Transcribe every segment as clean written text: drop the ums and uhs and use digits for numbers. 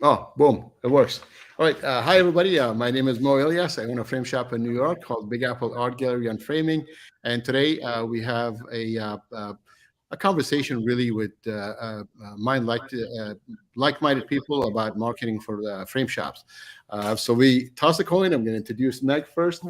Oh, boom. It works. All right. Hi, everybody. My name is Mo Elias. I own a frame shop in New York called Big Apple Art Gallery and Framing. And today we have a conversation really with mind like-minded people about marketing for frame shops. So we toss a coin. I'm going to introduce Meg first.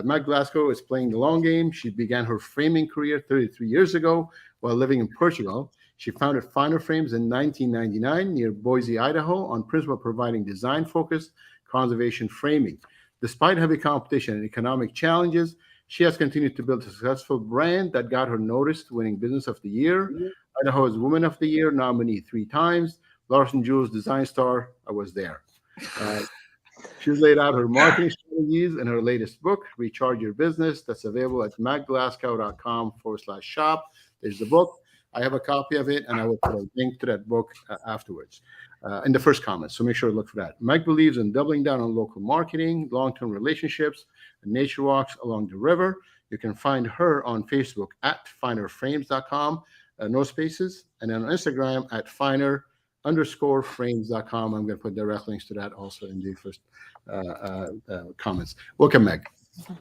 Meg Glasgow is playing the long game. She began her framing career 33 years ago while living in Portugal. She founded Finer Frames in 1999 near Boise, Idaho, on principle of providing design-focused conservation framing. Despite heavy competition and economic challenges, she has continued to build a successful brand that got her noticed, winning Business of the Year, Idaho's Woman of the Year nominee 3 times, Larson Juhl's Design Star. I was there. Uh, She's laid out her marketing strategies in her latest book, Recharge Your Business, that's available at magglasgow.com/shop. There's the book. I have a copy of it, and I will put a link to that book afterwards in the first comment. So make sure to look for that. Meg believes in doubling down on local marketing, long-term relationships, and nature walks along the river. You can find her on Facebook at finerframes.com, no spaces, and then on Instagram at finer_frames.com. I'm going to put direct links to that also in the first comments. Welcome, Meg.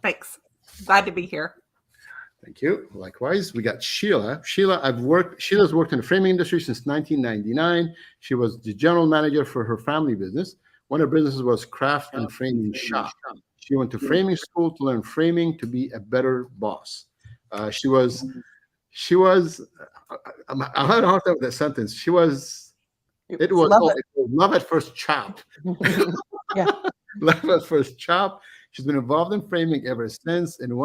Thanks. Glad to be here. Thank you. Likewise, we got Sheila. Sheila's worked in the framing industry since 1999. She was the general manager for her family business. One of her businesses was craft and framing shop. She went to framing school to learn framing to be a better boss. She was. I'm having a hard time with that sentence. She was. It was love at first chop. Yeah. Love at first chop. She's been involved in framing ever since in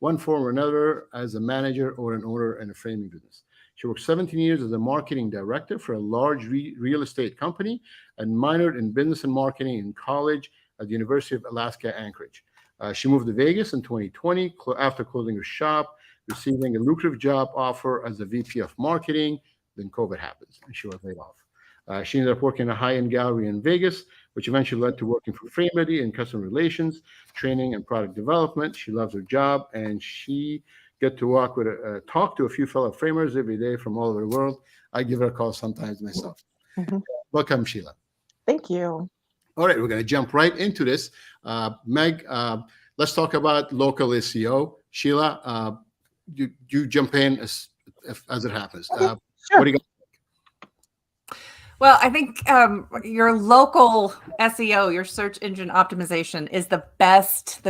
one form or another as a manager or an owner in a framing business. She worked 17 years as a marketing director for a large real estate company and minored in business and marketing in college at the University of Alaska, Anchorage. She moved to Vegas in 2020 after closing her shop, receiving a lucrative job offer as a VP of marketing. Then COVID happens and she was laid off. She ended up working in a high-end gallery in Vegas, which eventually led to working for Framery in customer relations, training, and product development. She loves her job, and she get to talk to a few fellow framers every day from all over the world. I give her a call sometimes myself. Mm-hmm. Welcome, Sheila. Thank you. All right, we're going to jump right into this. Meg, let's talk about local SEO. Sheila, you jump in as it happens. Okay, sure. What do you got? Well, I think your local SEO, your search engine optimization, is the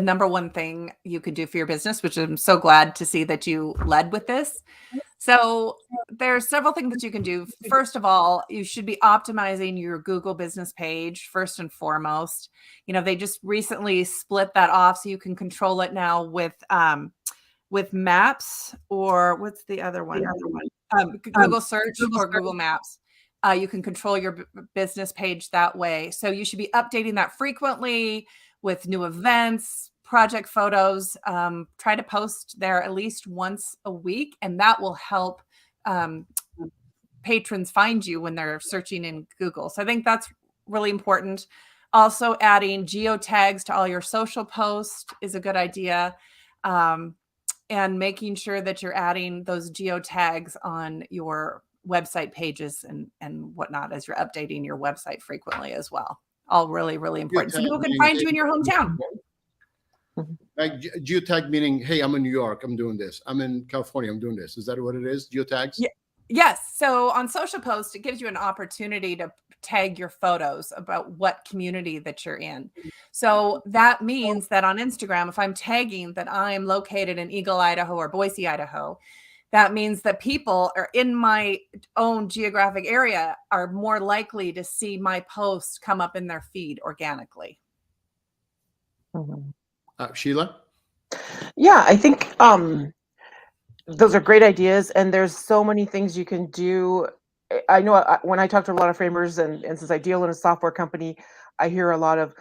number one thing you could do for your business, which I'm so glad to see that you led with this. So there's several things that you can do. First of all, you should be optimizing your Google business page first and foremost. They just recently split that off so you can control it now with Maps, or what's the other one? Google Search or Google Maps. You can control your business page that way. So you should be updating that frequently with new events, project photos. Try to post there at least once a week, and that will help patrons find you when they're searching in Google. So I think that's really important. Also, adding geotags to all your social posts is a good idea. And making sure that you're adding those geotags on your website pages and whatnot as you're updating your website frequently as well. All really, really important. So people can find you in your hometown. Like geotag meaning, hey, I'm in New York, I'm doing this. I'm in California, I'm doing this. Is that what it is? Geotags? Yeah. Yes. So on social posts, it gives you an opportunity to tag your photos about what community that you're in. So that means that on Instagram, if I'm tagging that I'm located in Eagle, Idaho or Boise, Idaho, that means that people are in my own geographic area are more likely to see my posts come up in their feed organically. Sheila? Yeah, I think those are great ideas, and there's so many things you can do. I know when I talk to a lot of framers, and since I deal in a software company, I hear a lot of,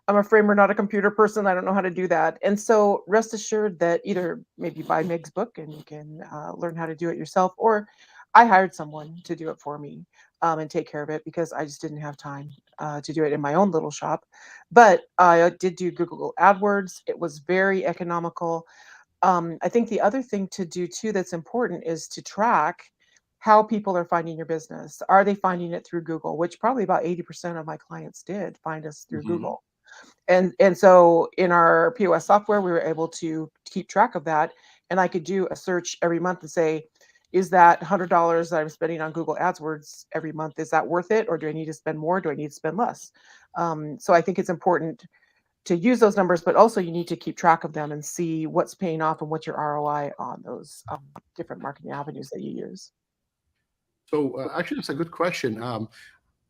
I'm a framer, not a computer person. I don't know how to do that. And so rest assured that either maybe buy Meg's book and you can learn how to do it yourself, or I hired someone to do it for me and take care of it because I just didn't have time to do it in my own little shop. But I did do Google AdWords. It was very economical. I think the other thing to do too that's important is to track how people are finding your business. Are they finding it through Google, which probably about 80% of my clients did find us through Google. And so in our POS software, we were able to keep track of that. And I could do a search every month and say, is that $100 that I'm spending on Google AdWords every month, is that worth it? Or do I need to spend more? Do I need to spend less? So I think it's important to use those numbers, but also you need to keep track of them and see what's paying off and what's your ROI on those different marketing avenues that you use. So actually, that's a good question.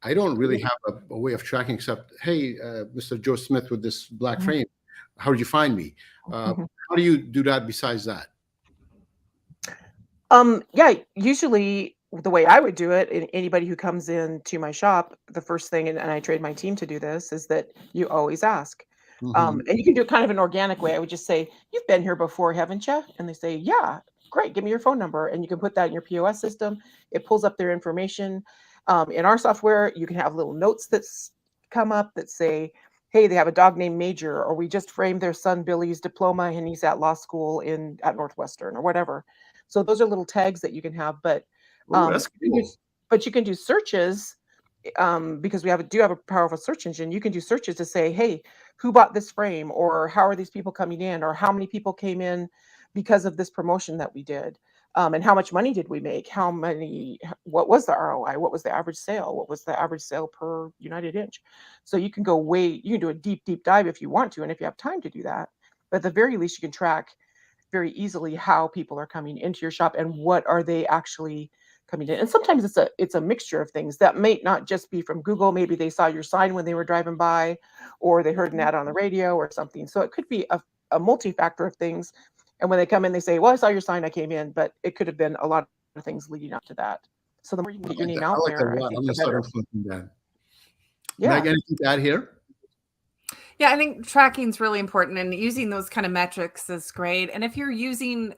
I don't really have a way of tracking except, hey, Mr. Joe Smith with this black frame, how did you find me? How do you do that besides that? Yeah, usually the way I would do it, and anybody who comes in to my shop, the first thing, and I train my team to do this, is that you always ask. And you can do it kind of an organic way. I would just say, you've been here before, haven't you? And they say, yeah, great, give me your phone number. And you can put that in your POS system. It pulls up their information. In our software, you can have little notes that come up that say, hey, they have a dog named Major, or we just framed their son Billy's diploma and he's at law school at Northwestern, or whatever. So those are little tags that you can have, but That's cool. you can do searches because we do have a powerful search engine. You can do searches to say, hey, who bought this frame, or how are these people coming in, or how many people came in because of this promotion that we did, and how much money did we make? What was the ROI? What was the average sale? What was the average sale per United Inch? So you can you can do a deep dive if you want to, and if you have time to do that. But at the very least, you can track very easily how people are coming into your shop and what are they actually coming in. And sometimes it's a mixture of things that may not just be from Google. Maybe they saw your sign when they were driving by, or they heard an ad on the radio or something. So it could be a multi-factor of things. And when they come in, they say, well, I saw your sign, I came in, but it could have been a lot of things leading up to that. So the more you can get your name out there, I think the better. That. Yeah. Meg, anything to add here? Yeah, I think tracking is really important, and using those kind of metrics is great. And if you're using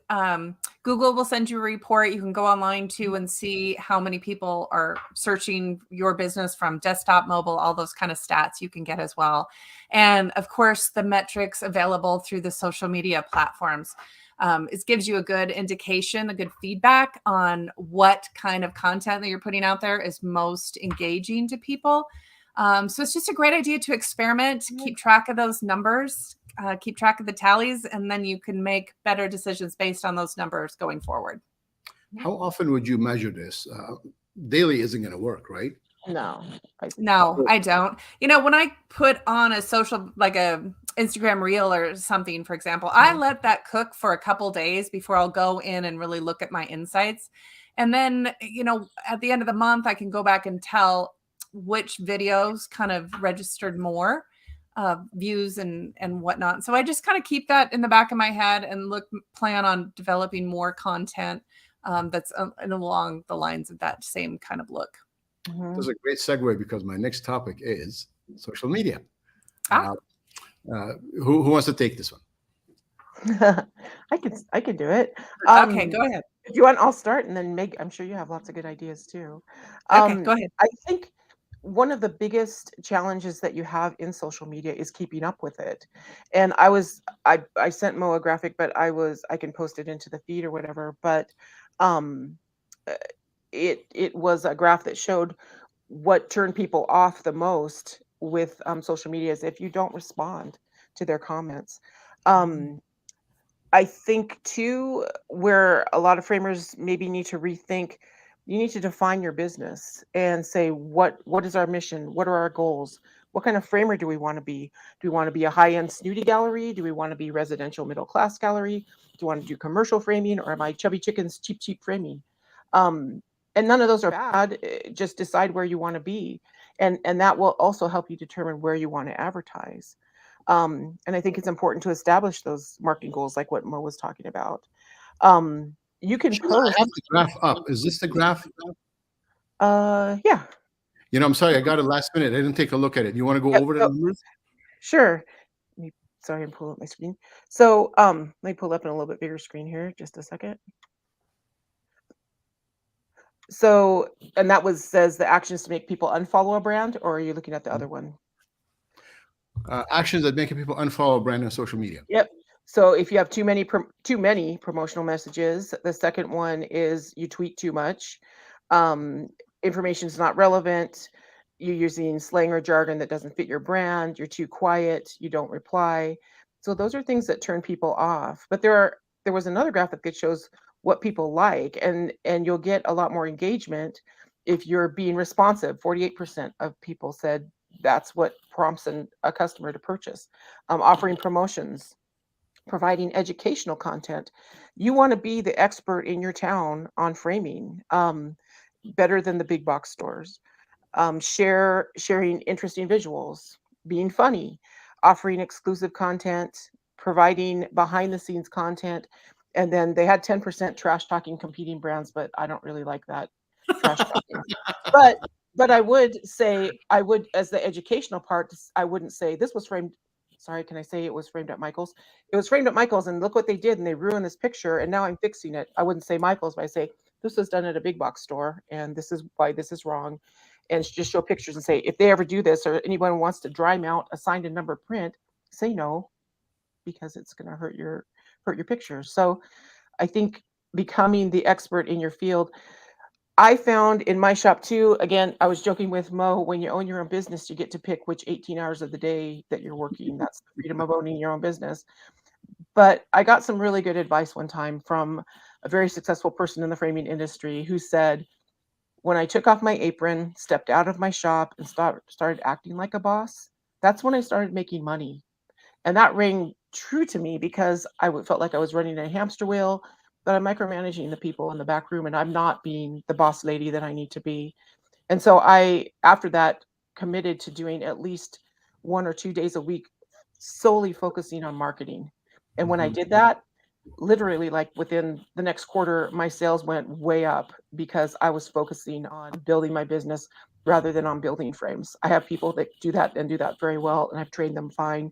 Google, will send you a report. You can go online too and see how many people are searching your business from desktop, mobile, all those kind of stats you can get as well. And of course, the metrics available through the social media platforms. It gives you a good indication, a good feedback on what kind of content that you're putting out there is most engaging to people. So it's just a great idea to experiment, keep track of those numbers, keep track of the tallies, and then you can make better decisions based on those numbers going forward. How often would you measure this? Daily isn't going to work, right? No, I don't. You know, when I put on a social, like a Instagram reel or something, for example, I let that cook for a couple days before I'll go in and really look at my insights. And then, you know, at the end of the month, I can go back and tell which videos kind of registered more views and whatnot. So I just kind of keep that in the back of my head and plan on developing more content that's along the lines of that same kind of look. This is a great segue because my next topic is social media. Who wants to take this one? I can do it. Okay, go ahead. If you want, I'll start, and then Meg, I'm sure you have lots of good ideas too. Okay, go ahead. I think one of the biggest challenges that you have in social media is keeping up with it. And I sent Mo a graphic, but I can post it into the feed or whatever. But it was a graph that showed what turned people off the most with social media is if you don't respond to their comments. I think too, where a lot of framers maybe need to rethink, you need to define your business and say, what is our mission? What are our goals? What kind of framer do we want to be? Do we want to be a high-end snooty gallery? Do we want to be residential middle-class gallery? Do you want to do commercial framing, or am I chubby chickens, cheap framing? And none of those are bad. Just decide where you want to be. And that will also help you determine where you want to advertise. And I think it's important to establish those marketing goals, like what Mo was talking about. You can post. I have the graph up. Is this the graph? Yeah. You know, I'm sorry, I got it last minute. I didn't take a look at it. You want to go over the numbers? Sure. Sorry, I'm pulling up my screen. So let me pull up in a little bit bigger screen here. Just a second. So, and that says the actions to make people unfollow a brand, or are you looking at the other one? Actions that make people unfollow a brand on social media. Yep. So if you have too many promotional messages, the second one is you tweet too much. Information is not relevant. You're using slang or jargon that doesn't fit your brand. You're too quiet. You don't reply. So those are things that turn people off. But there was another graphic that shows what people like, and you'll get a lot more engagement if you're being responsive. 48% of people said that's what prompts a customer to purchase. Offering promotions, providing educational content. You want to be the expert in your town on framing, better than the big box stores. Sharing interesting visuals, being funny, offering exclusive content, providing behind the scenes content. And then they had 10% trash talking competing brands, but I don't really like that trash talking. But I would say, as the educational part, I wouldn't say this was framed. Sorry, can I say it was framed at Michael's? It was framed at Michael's, and look what they did, and they ruined this picture, and now I'm fixing it. I wouldn't say Michael's, but I say this was done at a big box store, and this is why this is wrong, and just show pictures and say, if they ever do this, or anyone wants to dry mount a signed and number print, say no, because it's going to hurt your pictures. So I think becoming the expert in your field. I found in my shop too, again, I was joking with Mo, when you own your own business, you get to pick which 18 hours of the day that you're working. That's the freedom of owning your own business. But I got some really good advice one time from a very successful person in the framing industry who said, when I took off my apron, stepped out of my shop, and started acting like a boss, that's when I started making money. And that rang true to me, because I felt like I was running a hamster wheel, but I'm micromanaging the people in the back room, and I'm not being the boss lady that I need to be. And so I, after that, committed to doing at least 1 or 2 days a week, solely focusing on marketing. And when I did that, literally, like within the next quarter, my sales went way up, because I was focusing on building my business rather than on building frames. I have people that do that and do that very well, and I've trained them fine.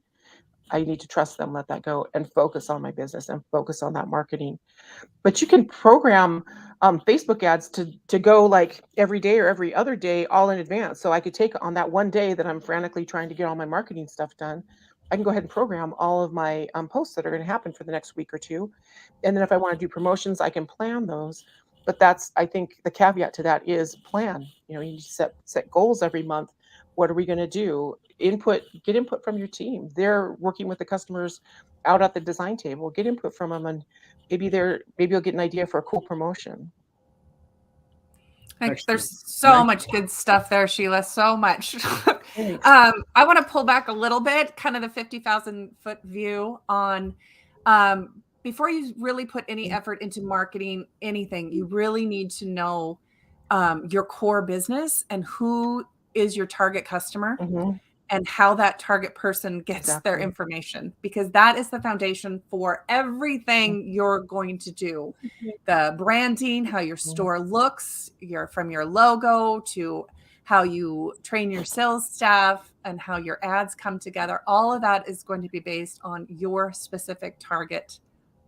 I need to trust them, let that go, and focus on my business and focus on that marketing. But you can program Facebook ads to go like every day or every other day, all in advance. So I could take on that one day that I'm frantically trying to get all my marketing stuff done, I can go ahead and program all of my posts that are going to happen for the next week or two. And then if I want to do promotions, I can plan those. But that's, I think the caveat to that is plan. You need to set goals every month. What are we going to do? Get input from your team. They're working with the customers out at the design table. Get input from them, and maybe you'll get an idea for a cool promotion. There's so much good stuff there, Sheila. So much. I want to pull back a little bit, kind of the 50,000 foot view on before you really put any effort into marketing anything, you really need to know your core business and who is your target customer. And how that target person gets their information, because that is the foundation for everything you're going to do. The branding, how your store looks, from your logo to how you train your sales staff and how your ads come together. All of that is going to be based on your specific target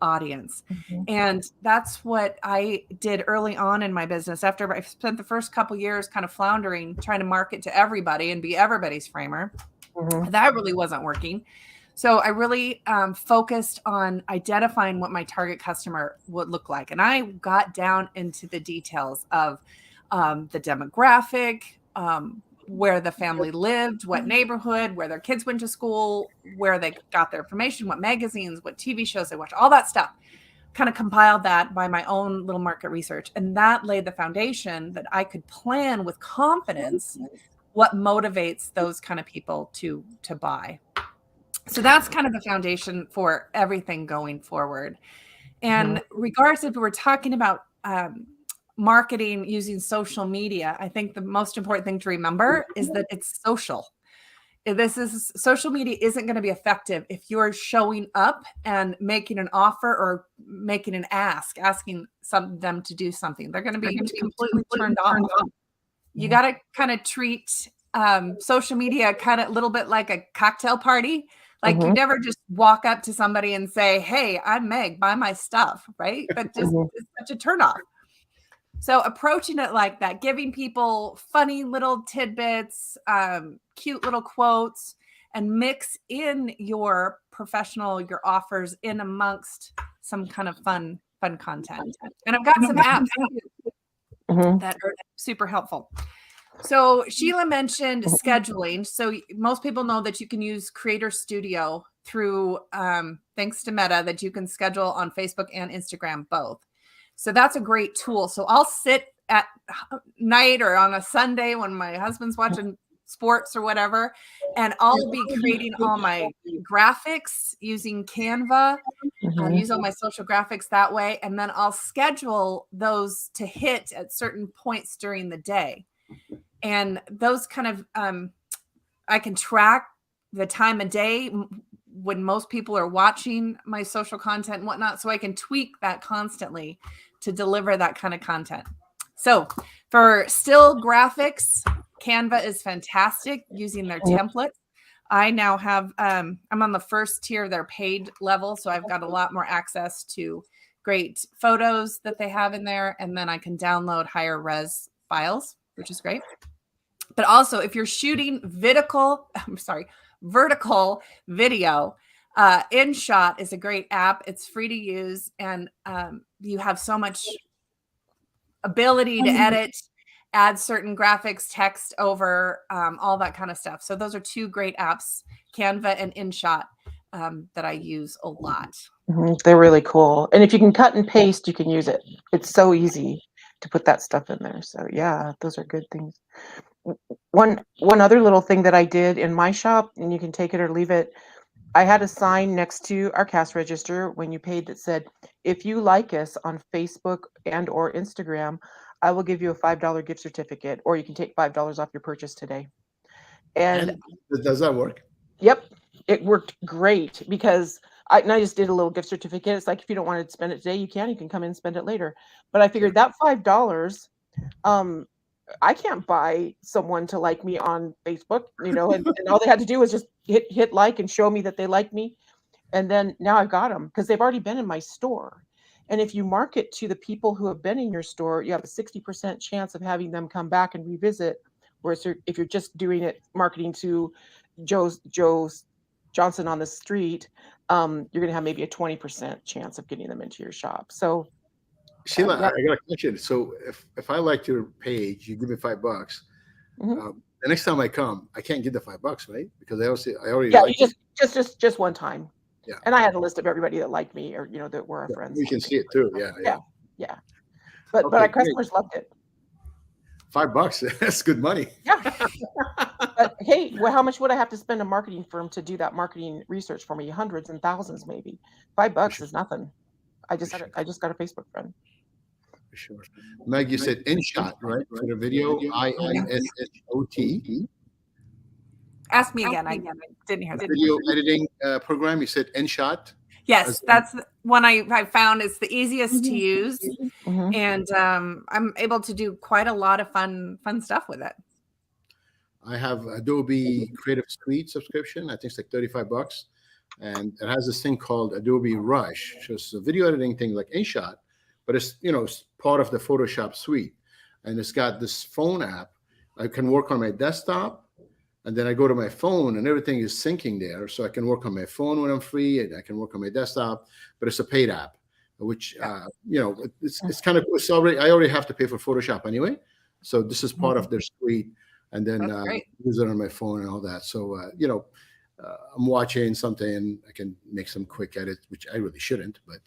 audience. And that's what I did early on in my business. After I spent the first couple years kind of floundering, trying to market to everybody and be everybody's framer, that really wasn't working. So I really focused on identifying what my target customer would look like. And I got down into the details of the demographic, where the family lived, what neighborhood, where their kids went to school, where they got their information, what magazines, what TV shows they watch, all that stuff. Kind of compiled that by my own little market research. And that laid the foundation that I could plan with confidence what motivates those kind of people to buy. So that's kind of the foundation for everything going forward. And regardless if we're talking about marketing using social media, I think the most important thing to remember is that it's social. Social media isn't going to be effective if you're showing up and making an offer or making an asking them to do something. They're going to be completely turned off. You got to kind of treat social media kind of a little bit like a cocktail party. Like you never just walk up to somebody and say, "Hey, I'm Meg, buy my stuff," right? But just it's such a turnoff. So approaching it like that, giving people funny little tidbits, cute little quotes, and mix in your offers in amongst some kind of fun content. And I've got some apps. Mhm. that are super helpful. So Sheila mentioned scheduling. So most people know that you can use Creator Studio through, thanks to Meta, that you can schedule on Facebook and Instagram both. So that's a great tool. So I'll sit at night or on a Sunday when my husband's watching sports or whatever, and I'll be creating all my graphics using Canva. Mhm. Use all my social graphics that way, and then I'll schedule those to hit at certain points during the day. And those kind of, I can track the time of day when most people are watching my social content and whatnot, so I can tweak that constantly to deliver that kind of content. So for still graphics, Canva is fantastic using their templates. I now have, I'm on the first tier of their paid level, so I've got a lot more access to great photos that they have in there, and then I can download higher res files, which is great. But also, if you're shooting vertical video, InShot is a great app. It's free to use, and you have so much ability to edit, add certain graphics, text over, all that kind of stuff. So those are two great apps, Canva and InShot, that I use a lot. Mhm. They're really cool. And if you can cut and paste, you can use it. It's so easy to put that stuff in there. So yeah, those are good things. One other little thing that I did in my shop, and you can take it or leave it. I had a sign next to our cash register when you paid that said, if you like us on Facebook and or Instagram, I will give you a $5 gift certificate, or you can take $5 off your purchase today. And does that work? yep, it worked great because I just did a little gift certificate. It's like, if you don't want to spend it today, you can come in and spend it later. But I figured that $5, I can't buy someone to like me on Facebook, and all they had to do was just hit like and show me that they like me. And then now I've got them because they've already been in my store. And if you market to the people who have been in your store, you have a 60% chance of having them come back and revisit. Whereas if you're just doing it marketing to Joe's Johnson on the street, you're going to have maybe a 20% chance of getting them into your shop. So Sheila, yeah. I got a question. So if I like your page, you give me $5. Mhm. The next time I come, I can't get the $5, right? Because I already Yeah, like you it. just one time. Yeah. And I had a list of everybody that liked me, or that were our friends. We can see it too. Yeah. Yeah. But Okay, our great. customers loved it. $5, that's good money. Yeah. But hey, well, how much would I have to spend a marketing firm to do that marketing research for me? Hundreds and thousands, maybe. $5 is nothing. I just got a Facebook friend. For sure. Meg, you said InShot, right? For the video, INSSOT. Ask me again. I didn't hear that. Video editing program. You said InShot. Yes, that's the one I found is the easiest to use, Mhm. and I'm able to do quite a lot of fun stuff with it. I have Adobe Creative Suite subscription. I think it's like $35, and it has this thing called Adobe Rush, just a video editing thing like InShot, but it's it's part of the Photoshop suite, and it's got this phone app. I can work on my desktop, and then I go to my phone, and everything is syncing there, so I can work on my phone when I'm free, and I can work on my desktop. But it's a paid app, which it's kind of I already have to pay for Photoshop anyway, so this is part of their suite. And then use it on my phone and all that. So, I'm watching something and I can make some quick edits, which I really shouldn't, but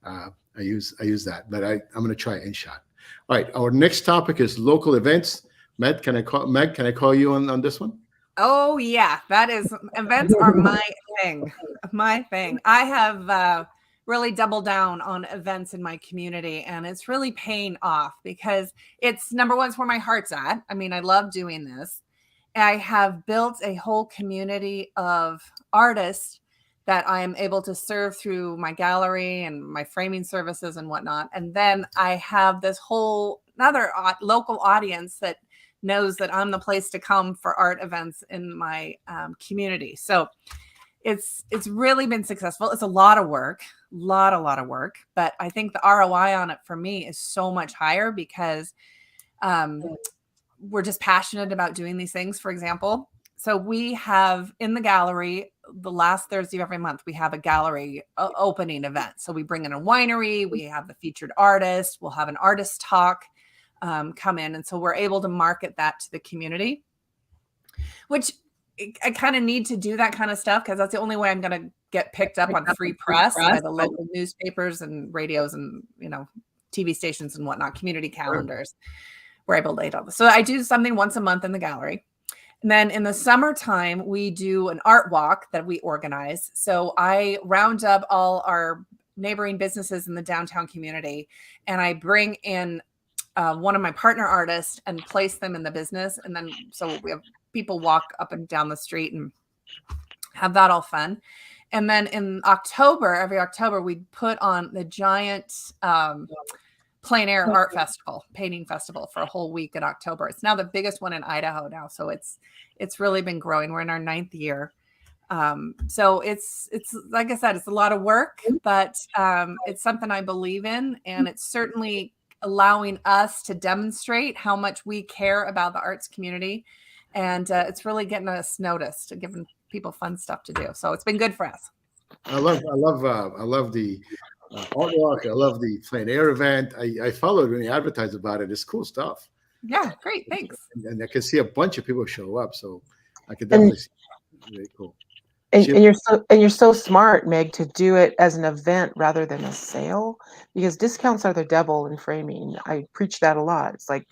I use that. But I'm going to try InShot. All right, our next topic is local events. Meg, can I call you on this one? Oh yeah, that is, events are my thing. My thing. I have really doubled down on events in my community, and it's really paying off because it's, number one, it's where my heart's at. I mean, I love doing this. I have built a whole community of artists that I am able to serve through my gallery and my framing services and whatnot. And then I have this whole another local audience that knows that I'm the place to come for art events in my community. So it's really been successful. It's a lot of work, lot of work, but I think the ROI on it for me is so much higher because we're just passionate about doing these things. For example, so we have in the gallery, the last Thursday of every month, we have a gallery opening event. So we bring in a winery, we have the featured artist, we'll have an artist talk. come in. And so we're able to market that to the community, which I kind of need to do that kind of stuff because that's the only way I'm going to get picked up on free press by the local newspapers and radios and, TV stations and whatnot, community calendars. We're able to lay it all. So I do something once a month in the gallery. And then in the summertime, we do an art walk that we organize. So I round up all our neighboring businesses in the downtown community, and I bring in one of my partner artists and place them in the business. And then so we have people walk up and down the street and have that all fun. And then in October, every October, we put on the giant plein air art festival, painting festival for a whole week in October. It's now the biggest one in Idaho now. So it's really been growing. We're in our 9th year. So it's like I said, it's a lot of work, but it's something I believe in. And it's certainly allowing us to demonstrate how much we care about the arts community. And it's really getting us noticed and giving people fun stuff to do. So it's been good for us. I love the art walk. I love the plein air event. I followed when you advertised about it. It's cool stuff. Yeah, great. Thanks. And I can see a bunch of people show up. So I could definitely see it. Very cool. And you're so smart, Meg, to do it as an event rather than a sale, because discounts are the devil in framing. I preach that a lot. It's like,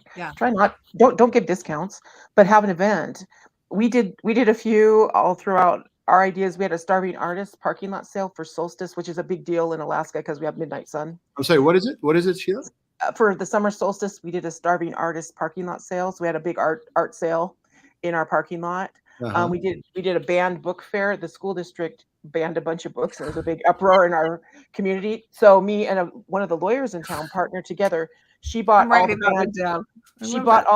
don't give discounts, but have an event. We did a few all throughout our ideas. We had a starving artist parking lot sale for solstice, which is a big deal in Alaska because we have midnight sun. I'm sorry, what is it? What is it, Sheila? For the summer solstice, we did a starving artist parking lot sale. So we had a big art sale in our parking lot. Uh-huh. We did a banned book fair. The school district banned a bunch of books. And there was a big uproar in our community. So me and one of the lawyers in town partnered together. She bought all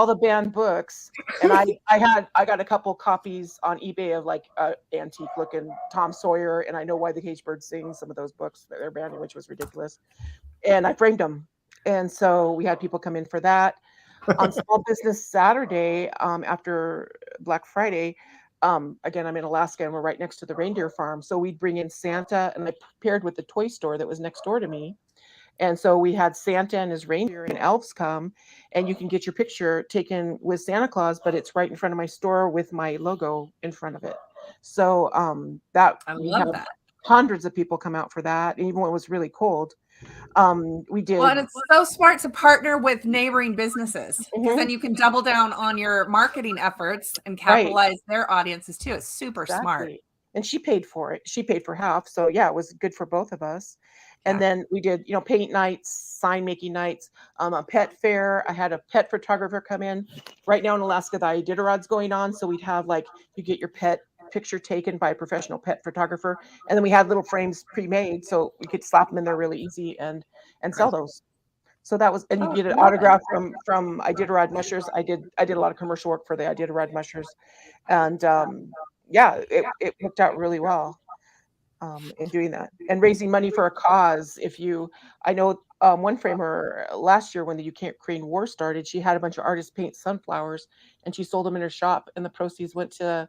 the banned books, and I got a couple copies on eBay of like antique looking Tom Sawyer and I Know Why the Caged Bird Sings, some of those books that they're banning, which was ridiculous. And I framed them. And so we had people come in for that. On Small Business Saturday, after Black Friday, again, I'm in Alaska and we're right next to the reindeer farm. So we'd bring in Santa, and I paired with the toy store that was next door to me. And so we had Santa and his reindeer and elves come, and you can get your picture taken with Santa Claus, but it's right in front of my store with my logo in front of it. So I love that. Hundreds of people come out for that, even when it was really cold. We did. Well, and it's so smart to partner with neighboring businesses, because then you can double down on your marketing efforts and capitalize their audiences too. It's super smart. And she paid for it. She paid for half. So yeah, it was good for both of us. And then we did, paint nights, sign making nights, a pet fair. I had a pet photographer come in. Right now in Alaska, the Iditarod's going on. So we'd have you get your pet picture taken by a professional pet photographer. And then we had little frames pre-made, so we could slap them in there really easy and sell those. So that was, and you get an autograph from Iditarod Mushers. I did a lot of commercial work for the Iditarod Mushers. And it worked out really well. In doing that and raising money for a cause. I know one framer last year when the Ukraine war started, she had a bunch of artists paint sunflowers and she sold them in her shop, and the proceeds went to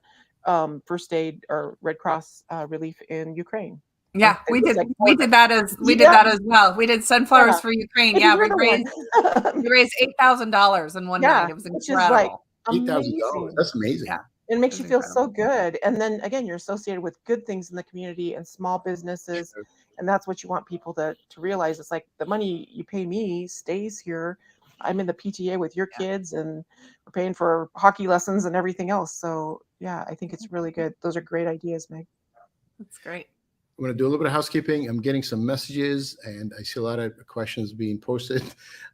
first aid or Red Cross relief in Ukraine. Yeah, we did that as well. We did sunflowers for Ukraine. Yeah, we raised $8,000 in one night. It was incredible. $8,000. That's amazing. Yeah. It makes you feel so good. And then again, you're associated with good things in the community and small businesses. And that's what you want people to realize. It's like the money you pay me stays here. I'm in the PTA with your kids, and we're paying for hockey lessons and everything else. So yeah, I think it's really good. Those are great ideas, Meg. That's great. I'm going to do a little bit of housekeeping. I'm getting some messages and I see a lot of questions being posted.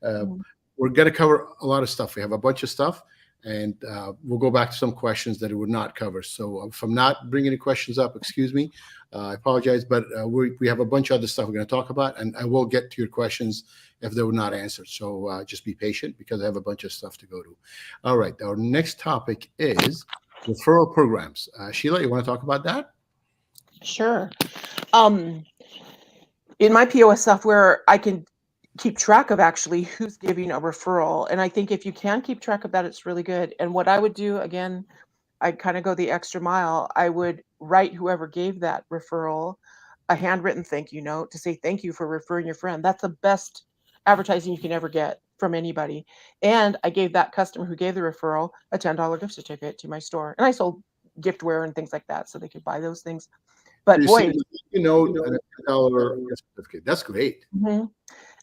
We're going to cover a lot of stuff. We have a bunch of stuff. And we'll go back to some questions that it would not cover. So if I'm not bringing any questions up, excuse me. I apologize, but we have a bunch of other stuff we're going to talk about, and I will get to your questions if they were not answered. So just be patient because I have a bunch of stuff to go to. All right. Our next topic is referral programs. Sheila, you want to talk about that? Sure. In my POS software, I can keep track of actually who's giving a referral. And I think if you can keep track of that, it's really good. And what I would do, again, I'd kind of go the extra mile. I would write whoever gave that referral a handwritten thank you note to say thank you for referring your friend. That's the best advertising you can ever get. from anybody. And I gave that customer who gave the referral a $10 gift certificate to my store. And I sold giftware and things like that, so they could buy those things. But You boy, see, you know, and a $10 gift certificate. That's great. mhm.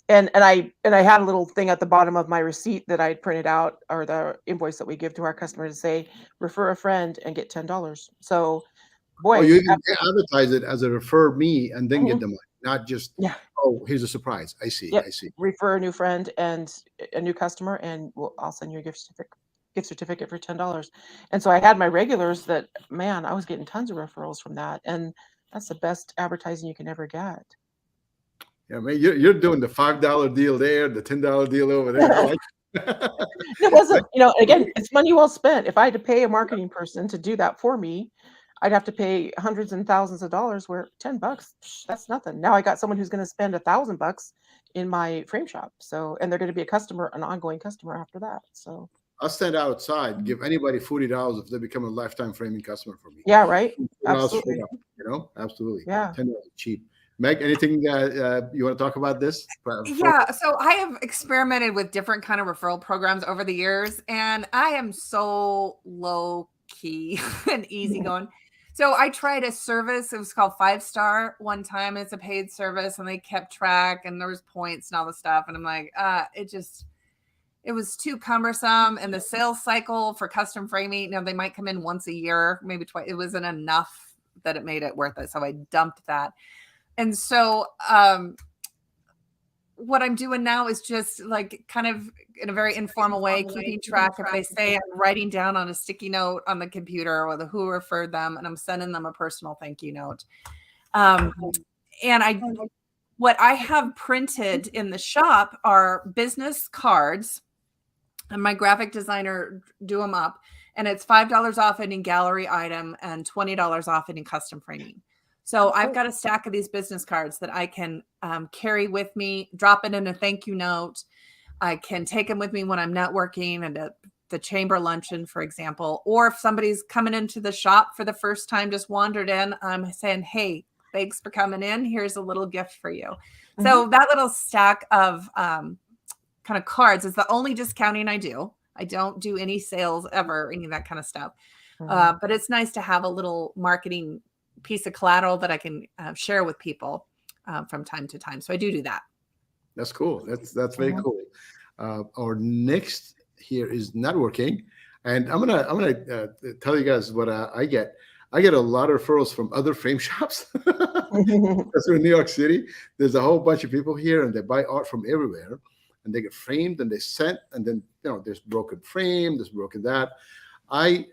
And I had a little thing at the bottom of my receipt that I printed out, or the invoice that we give to our customer, to say refer a friend and get $10. So Oh, boy, you even advertise it as a refer me and then get Mhm. the money, not just, Yeah. oh, here's a surprise. I see. Yep. I see. Refer a new friend and a new customer, and I'll send you a gift certificate for $10. And so I had my regulars that, man, I was getting tons of referrals from that, and that's the best advertising you can ever get. Yeah, man, you're doing the $5 deal there, the $10 deal over there. I like It wasn't, again, it's money well spent. If I had to pay a marketing person to do that for me, I'd have to pay hundreds and thousands of dollars, where $10, that's nothing. Now I got someone who's going to spend $1,000 in my frame shop. So, and they're going to be a customer, an ongoing customer after that. So, I'll stand outside, give anybody $40 if they become a lifetime framing customer for me. yeah, right. $40 straight Absolutely. up, absolutely. Yeah. $10 cheap. Meg, anything you want to talk about this? Yeah, so I have experimented with different kind of referral programs over the years, and I am so low key and easygoing. So I tried a service. It was called 5 Star one time. It's a paid service, and they kept track, and there was points and all the stuff. And I'm like, it was too cumbersome. And the sales cycle for custom framing, they might come in once a year, maybe twice. It wasn't enough that it made it worth it. So I dumped that. And so what I'm doing now is just like kind of in a very informal way, keeping track. If they say, I'm writing down on a sticky note on the computer or who referred them, and I'm sending them a personal thank you note. And what I have printed in the shop are business cards, and my graphic designer do them up, and it's $5 off any gallery item and $20 off any custom framing. So I've got a stack of these business cards that I can carry with me, drop it in a thank you note. I can take them with me when I'm networking and at the chamber luncheon, for example. Or if somebody's coming into the shop for the first time, just wandered in, I'm saying, hey, thanks for coming in. Here's a little gift for you. Mm-hmm. So that little stack of kind of cards is the only discounting I do. I don't do any sales ever, any of that kind of stuff. Mm-hmm. But it's nice to have a little marketing piece of collateral that I can share with people from time to time. So I do that. That's cool. That's very cool. Our next here is networking, and I'm gonna tell you guys what I get. I get a lot of referrals from other frame shops. Because we're in New York City, there's a whole bunch of people here, and they buy art from everywhere, and they get framed and they sent, and then there's broken frame, there's broken that. I've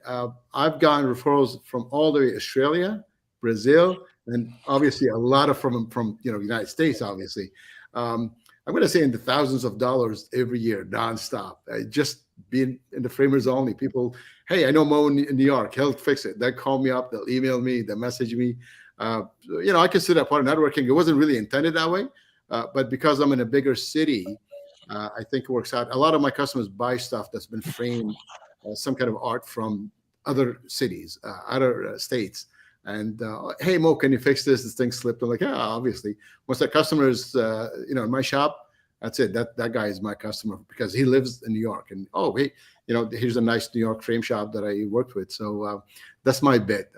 gotten referrals from all the way Australia, Brazil, and obviously a lot of from United States, obviously. I'm going to say in the thousands of dollars every year, nonstop. Just being in the framers only. People, hey, I know Mo in New York. He'll fix it. They call me up. They'll email me. They'll message me. I consider that part of networking. It wasn't really intended that way, but because I'm in a bigger city, I think it works out. A lot of my customers buy stuff that's been framed, some kind of art from other cities, other states. And hey, Mo, can you fix this? This thing slipped. I'm like, yeah, obviously. Once that customer is, in my shop, that's it. That guy is my customer because he lives in New York. And hey, here's a nice New York frame shop that I worked with. So that's my bit.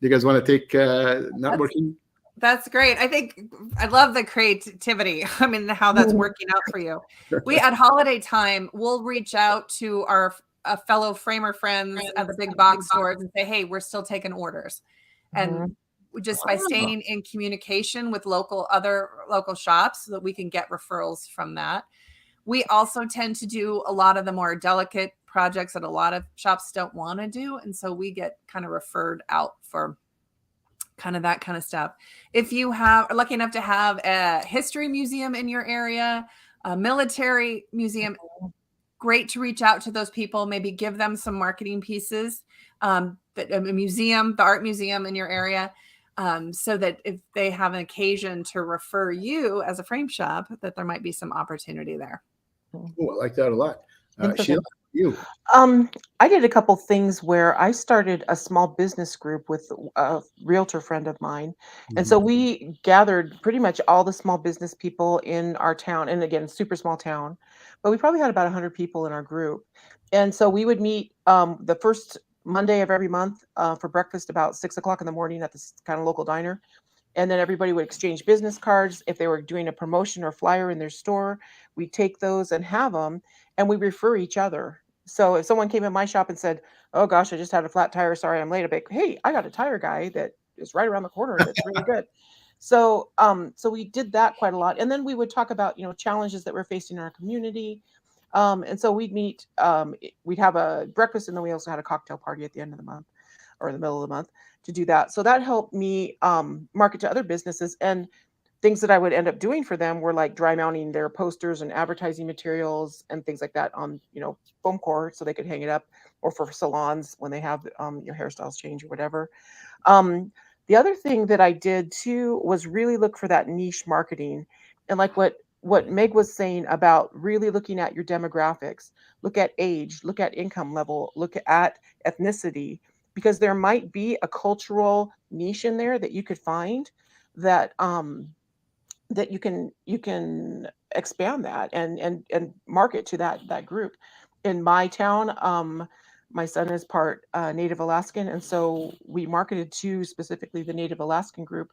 You guys want to take networking? That's great. I love the creativity. I mean, how that's working out for you. We at holiday time, we'll reach out to our fellow framer friends at the big box stores and say, hey, we're still taking orders. And just by staying in communication with other local shops so that we can get referrals from that. We also tend to do a lot of the more delicate projects that a lot of shops don't want to do. And so we get kind of referred out for kind of that kind of stuff. If you are lucky enough to have a history museum in your area, a military museum, great to reach out to those people, maybe give them some marketing pieces. The art museum in your area, so that if they have an occasion to refer you as a frame shop, that there might be some opportunity there. Oh, I like that a lot. Sheila, you? I did a couple things where I started a small business group with a realtor friend of mine. And so we gathered pretty much all the small business people in our town, and again, super small town, but we probably had about 100 people in our group. And so we would meet the first Monday of every month for breakfast about 6 o'clock in the morning at this kind of local diner. And then everybody would exchange business cards. If they were doing a promotion or flyer in their store, we take those and have them, and we refer each other. So if someone came in my shop and said, "Oh gosh, I just had a flat tire. Sorry, I'm late." I'd be like, "Hey, I got a tire guy that is right around the corner that's really good." So so we did that quite a lot. And then we would talk about, challenges that we're facing in our community. And so we'd meet, we'd have a breakfast, and then we also had a cocktail party at the end of the month or in the middle of the month to do that. So that helped me market to other businesses. And things that I would end up doing for them were like dry mounting their posters and advertising materials and things like that on, foam core so they could hang it up, or for salons when they have your hairstyles change or whatever. The other thing that I did too was really look for that niche marketing, and like what Meg was saying about really looking at your demographics, look at age, look at income level, look at ethnicity, because there might be a cultural niche in there that you could find that that you can expand that and market to that group. In my town, my son is part Native Alaskan, and so we marketed to specifically the Native Alaskan group.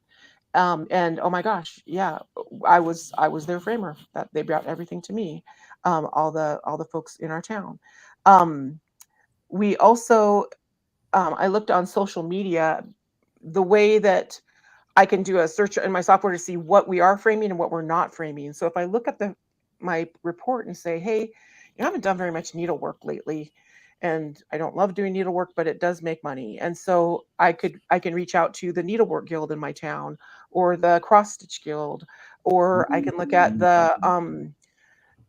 And oh my gosh, yeah, I was their framer. That they brought everything to me, all the folks in our town. We also I looked on social media, the way that I can do a search in my software to see what we are framing and what we're not framing. So if I look at my report and say, "Hey, I haven't done very much needlework lately, and I don't love doing needlework, but it does make money," and so I can reach out to the Needlework Guild in my town, or the Cross Stitch Guild, or I can look at the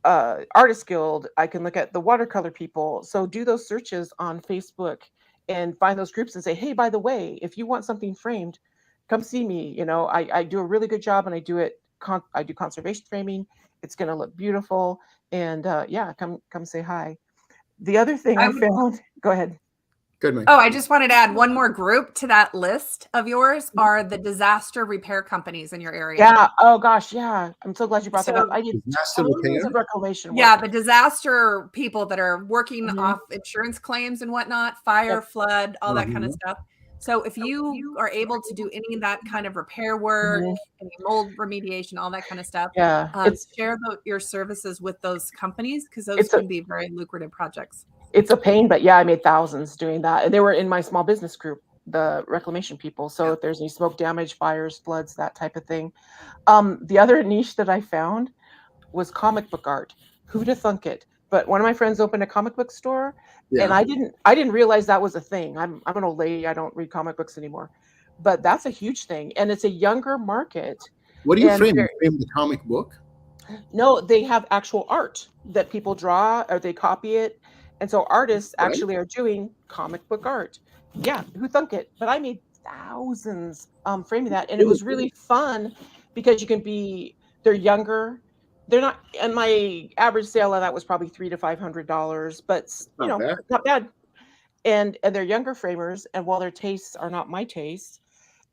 Artist Guild. I can look at the watercolor people. So do those searches on Facebook and find those groups and say, "Hey, by the way, if you want something framed, come see me. I do a really good job, and I do it. I do conservation framing. It's going to look beautiful, and yeah, come say hi." The other thing I found, go ahead. Good, Mike. Oh, I just wanted to add one more group to that list of yours are the disaster repair companies in your area. Yeah. Oh gosh. Yeah. I'm so glad you brought that up. I did Disaster tons repair? of reclamation work. Yeah, the disaster people that are working Mhm. off insurance claims and whatnot, fire, Yep. flood, all that kind of stuff. So if you are able to do any of that kind of repair work, Mhm. any mold remediation, all that kind of stuff, Yeah. share your services with those companies, because those It's a- can be very lucrative projects. It's a pain, but yeah, I made thousands doing that. And they were in my small business group, the reclamation people. So if there's any smoke damage, fires, floods, that type of thing. The other niche that I found was comic book art. Who'd have thunk it? But one of my friends opened a comic book store, and Yeah. I didn't realize that was a thing. I'm an old lady. I don't read comic books anymore, but that's a huge thing, and it's a younger market. What do you And frame? You frame the comic book? no, they have actual art that people draw or they copy it. And so artists Right. actually are doing comic book art. Yeah, who thunk it? But I made thousands framing that. And it was really fun because they're younger. They're not, and my average sale of that was probably $300 to $500, but Not bad. not bad. And they're younger framers. And while their tastes are not my tastes,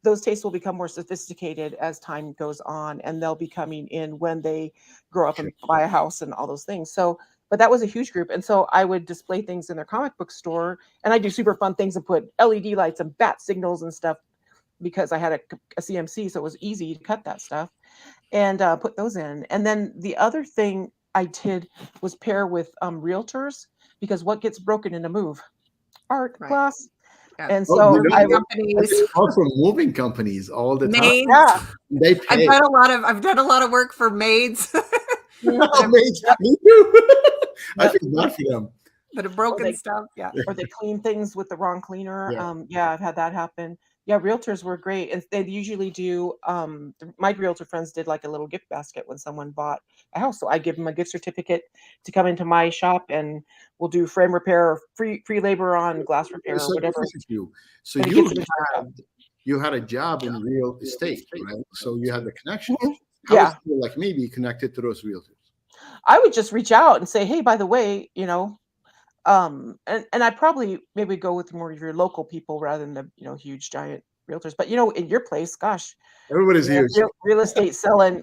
those tastes will become more sophisticated as time goes on, and they'll be coming in when they grow up and buy a house and all those things. So, but that was a huge group. And so I would display things in their comic book store, and I do super fun things and put LED lights and bat signals and stuff because I had a CMC. So it was easy to cut that stuff and put those in. And then the other thing I did was pair with realtors, because what gets broken in a move? Art, Right. glass. Yeah. And so you I know, companies, also moving companies all the time. maids. yeah. They I've pay. done a lot of work for maids Oh, maids, me too. I Yep. feel bad for them. that have broken they- stuff. Yeah. Or they clean things with the wrong cleaner. Yeah. Yeah, I've had that happen. Yeah, realtors were great. And they usually do, my realtor friends did like a little gift basket when someone bought a house. So I give them a gift certificate to come into my shop, and we'll do frame repair or free labor on glass repair or So whatever. this is you. So And it you gets them you had a job in real estate, right? So you had the connections. Mhm. How Yeah. would people like me be connected to those realtors? I would just reach out and say, "Hey, by the way, and I probably maybe go with more of your local people rather than the huge giant realtors. But in your place, gosh, Everybody's here. real estate selling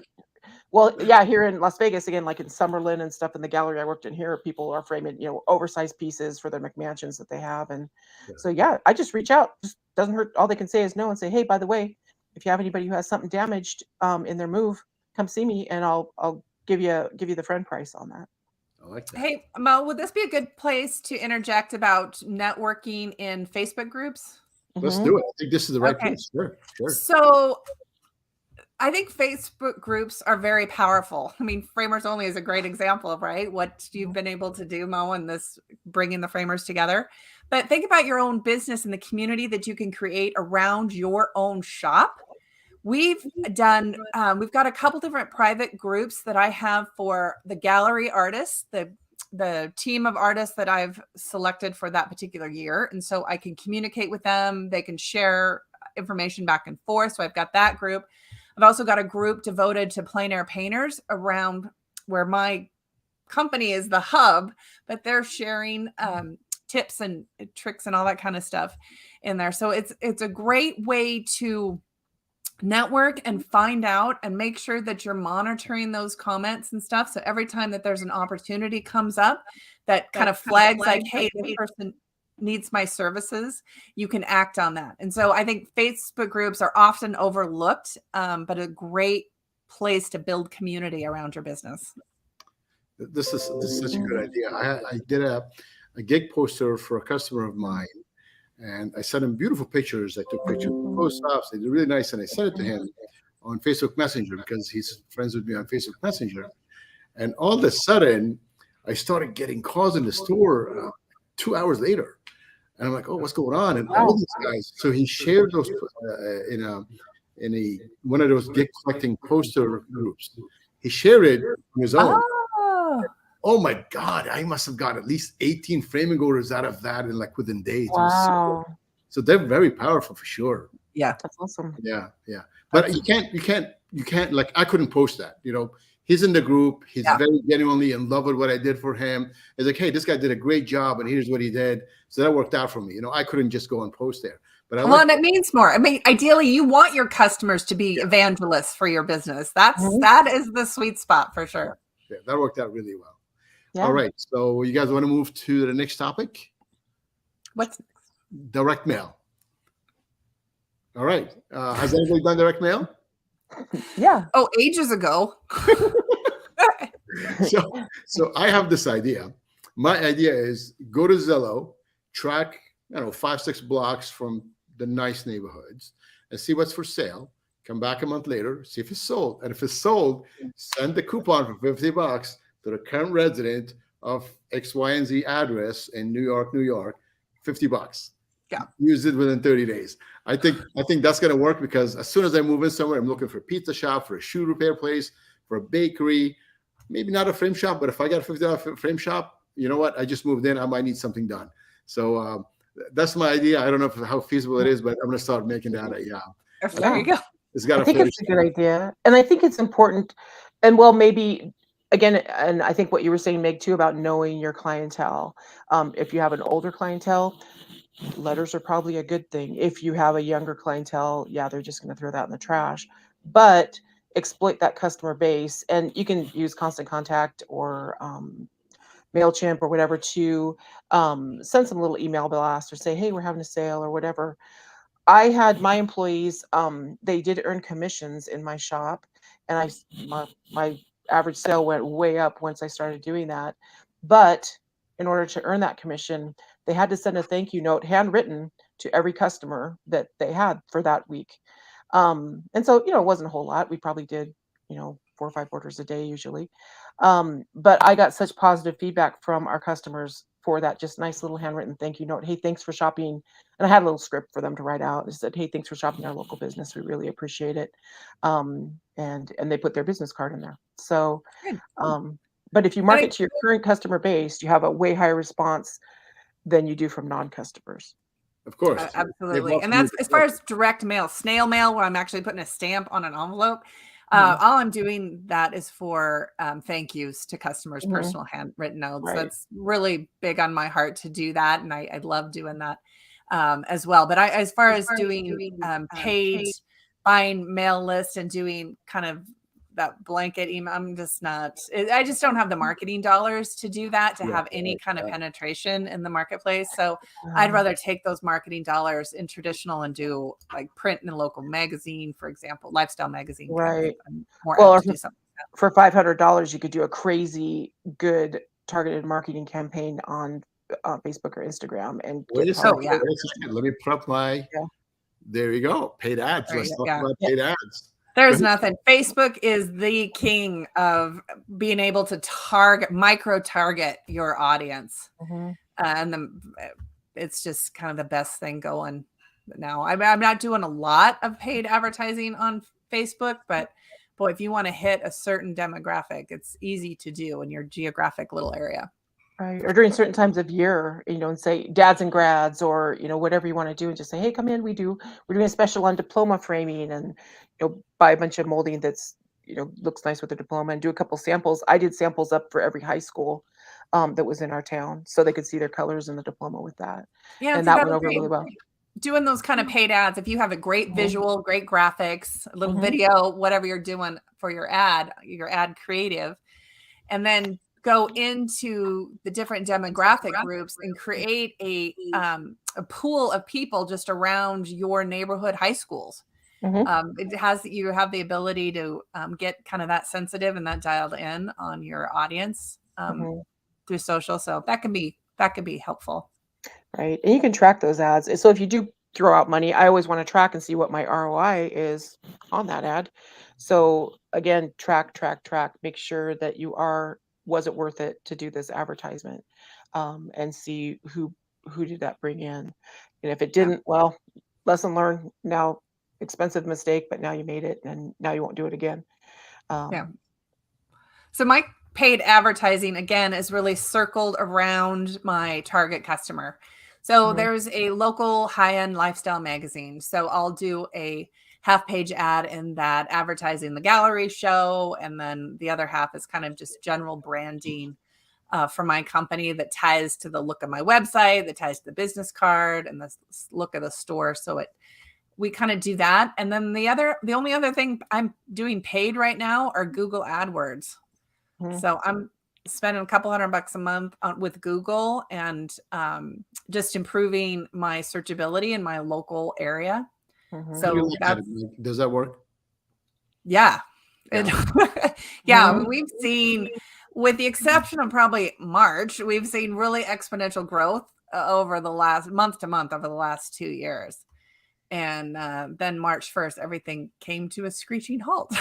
Well, yeah, here in Las Vegas, again, like in Summerlin and stuff in the gallery I worked in here, people are framing, oversized pieces for their McMansions that they have. And Yeah. so, yeah, I just reach out. Just doesn't hurt. All they can say is no and say, hey, by the way, if you have anybody who has something damaged in their move, come see me and I'll give you the friend price on that. I like that. Hey, Mo, would this be a good place to interject about networking in Facebook groups? Let's do it. I think this is the right place. Sure. So I think Facebook groups are very powerful. I mean, Framers Only is a great example of, right, what you've been able to do, Mo, and this bringing the framers together. But think about your own business and the community that you can create around your own shop. We've got a couple different private groups that I have for the gallery artists, the team of artists that I've selected for that particular year. And so I can communicate with them. They can share information back and forth. So I've got that group. I've also got a group devoted to plein air painters around where my company is the hub, but they're sharing tips and tricks and all that kind of stuff in there. So it's a great way to network and find out and make sure that you're monitoring those comments and stuff. So every time that there's an opportunity comes up that kind of flags like, hey, this person needs my services, you can act on that. And so I think Facebook groups are often overlooked, but a great place to build community around your business. This is such a good idea. I did a gig poster for a customer of mine, and I sent him beautiful pictures. I took pictures of the post ops. They did really nice, and I sent it to him on Facebook Messenger because he's friends with me on Facebook Messenger. And all of a sudden, I started getting calls in the store 2 hours later. And I'm like, oh, what's going on? And all these guys. So he shared those in one of those gig collecting poster groups. He shared it on his own. Oh my God, I must have got at least 18 framing orders out of that within days. Wow. So they're very powerful for sure. Yeah. That's awesome. Yeah. But you can't like, I couldn't post that, He's in the group. He's very genuinely in love with what I did for him. It's like, hey, this guy did a great job, and here's what he did. So that worked out for me. I couldn't just go and post there. But and it means more. I mean, ideally, you want your customers to be evangelists for your business. That is the sweet spot for sure. Yeah, that worked out really well. Yeah. All right. So you guys want to move to the next topic? What's next? Direct mail. All right. Has anybody done direct mail? Yeah. Oh, ages ago. So I have this idea. My idea is go to Zillow, track 5-6 blocks from the nice neighborhoods, and see what's for sale. Come back a month later, see if it's sold, and if it's sold, send the coupon for $50 to the current resident of X, Y, and Z address in New York, $50. Yeah. Use it within 30 days. I think that's going to work because as soon as I move in somewhere, I'm looking for a pizza shop, for a shoe repair place, for a bakery, maybe not a frame shop, but if I got a $50 frame shop, you know what? I just moved in. I might need something done. So that's my idea. I don't know how feasible it is, but I'm going to start making that There you go. I think it's a good idea. And I think it's important. And maybe again, and I think what you were saying, Meg, too, about knowing your clientele. If you have an older clientele, letters are probably a good thing. If you have a younger clientele, they're just going to throw that in the trash. But exploit that customer base, and you can use Constant Contact or MailChimp or whatever to send some little email blast or say, hey, we're having a sale or whatever. I had my employees, they did earn commissions in my shop, and my average sale went way up once I started doing that. But in order to earn that commission, they had to send a thank you note handwritten to every customer that they had for that week. And so, it wasn't a whole lot. We probably did, 4 or 5 orders a day usually. But I got such positive feedback from our customers for that just nice little handwritten thank you note. Hey, thanks for shopping. And I had a little script for them to write out. It said, hey, thanks for shopping our local business. We really appreciate it. And they put their business card in there. So, but if you market to your current customer base, you have a way higher response than you do from non-customers. Of course. Absolutely. And that's as far as direct mail, snail mail, where I'm actually putting a stamp on an envelope. All I'm doing that is for thank yous to customers, personal handwritten notes. Right. That's really big on my heart to do that. And I love doing that as well. But as far as doing paid buying mail lists and doing kind of that blanket email. I'm just not, I just don't have the marketing dollars to do that, to have any kind of penetration in the marketplace. So I'd rather take those marketing dollars in traditional and do like print in a local magazine, for example, lifestyle magazine. Right. More Well, apt to do something like that. For $500, you could do a crazy good targeted marketing campaign on Facebook or Instagram and Wait a get second. Oh, yeah. Wait a second. Let me prep my. Yeah. There you go. Paid ads. There Let's you talk go. about paid ads. There's nothing. Facebook is the king of being able to micro target your audience. And it's just kind of the best thing going now. I'm not doing a lot of paid advertising on Facebook, but boy, if you want to hit a certain demographic, it's easy to do in your geographic little area. Right. Or during certain times of year, and say dads and grads, or, whatever you want to do, and just say, hey, come in. We're doing a special on diploma framing, and, buy a bunch of molding that's, looks nice with the diploma, and do a couple samples. I did samples up for every high school that was in our town, so they could see their colors in the diploma with that. Yeah. And that went over really well. Doing those kind of paid ads, if you have a great visual, great graphics, a little video, whatever you're doing for your ad creative, and then go into the different demographic groups and create a pool of people just around your neighborhood high schools. You have the ability to get kind of that sensitive and that dialed in on your audience through social. So that can be helpful. Right. And you can track those ads. So if you do throw out money, I always want to track and see what my ROI is on that ad. So again, track, make sure that was it worth it to do this advertisement, and see who did that bring in. And if it didn't, well, lesson learned. Now, expensive mistake, but now you made it, and now you won't do it again. So my paid advertising, again, is really circled around my target customer. So there's a local high-end lifestyle magazine. So I'll do a half-page ad in that advertising the gallery show, and then the other half is kind of just general branding for my company that ties to the look of my website, that ties to the business card and the look of the store. So we kind of do that. And then the only other thing I'm doing paid right now are Google AdWords. So I'm spending a couple $100 a month with Google, and just improving my searchability in my local area. So does that work? Yeah. We've seen, with the exception of probably March, we've seen really exponential growth over the last month to month over the last 2 years. And then March 1st, everything came to a screeching halt.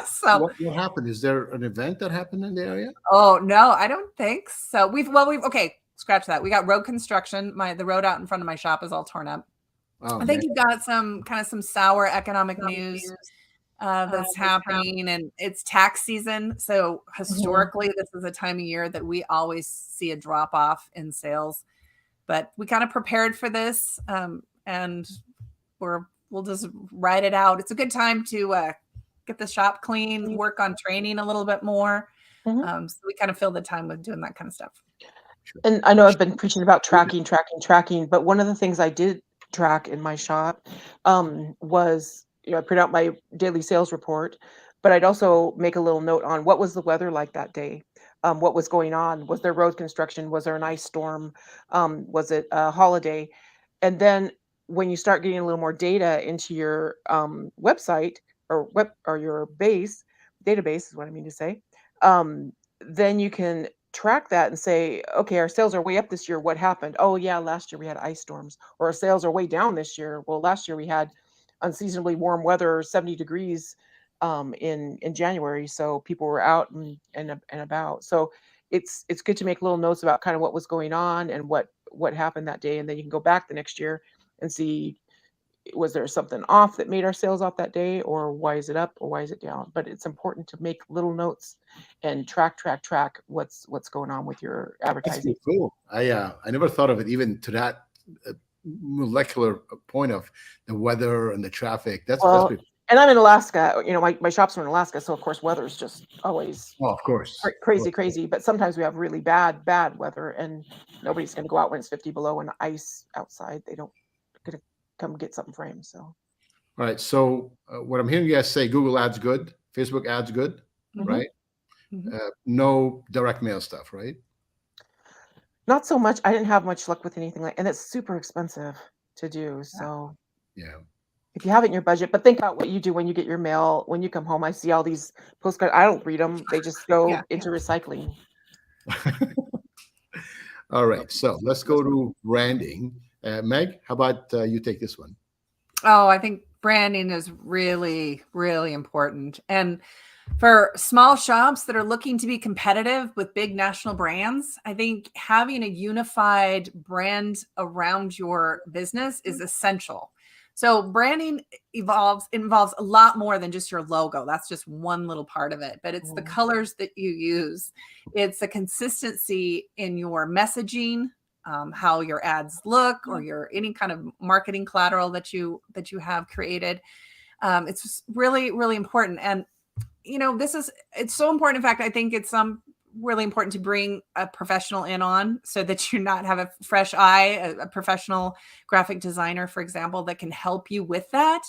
So what happened? Is there an event that happened in the area? Oh, no, I don't think so. We've okay, scratch that. We got road construction. The road out in front of my shop is all torn up. I think you've got some sour economic news that's happening, and it's tax season. So historically, this is a time of year that we always see a drop off in sales, but we kind of prepared for this, and we'll just ride it out. It's a good time to get the shop clean, work on training a little bit more. So we kind of fill the time with doing that kind of stuff. And I know I've been preaching about tracking, but one of the things I did track in my shop was, I print out my daily sales report, but I'd also make a little note on what was the weather like that day, what was going on, was there road construction, was there an ice storm, was it a holiday? And then when you start getting a little more data into your website or your database is what I mean to say, then you can track that and say, okay, our sales are way up this year. What happened? Oh yeah, last year we had ice storms. Or our sales are way down this year. Well, last year we had unseasonably warm weather, 70 degrees in January, so people were out and about. So it's good to make little notes about kind of what was going on and what happened that day, and then you can go back the next year and see, was there something off that made our sales off that day, or why is it up, or why is it down? But it's important to make little notes and track what's going on with your advertising. That's cool. I never thought of it even to that molecular point of the weather and the traffic. That's pretty. And I'm in Alaska. My shops are in Alaska, so of course weather is just always of course crazy. But sometimes we have really bad weather, and nobody's going to go out when it's 50 below and ice outside. They don't get to come get something framed. So, all right. So what I'm hearing you guys say, Google Ads good. Facebook ads good, Mhm. right? Mhm. No direct mail stuff, right? Not so much. I didn't have much luck with anything like, and it's super expensive to do. Yeah. So Yeah. if you have it in your budget, but think about what you do when you get your mail. When you come home, I see all these postcards. I don't read them. They just Yeah. go into recycling. All right. So let's go to branding. Meg, how about you take this one? Oh, I think branding is really, really important. And for small shops that are looking to be competitive with big national brands, I think having a unified brand around your business is essential. So branding involves a lot more than just your logo. That's just one little part of it, but it's the Mhm. colors that you use. It's a consistency in your messaging, how your ads look, or your any kind of marketing collateral that you have created. It's just really, really important. And it's so important. In fact, I think it's really important to bring a professional in on, so that you not have a fresh eye, a professional graphic designer, for example, that can help you with that.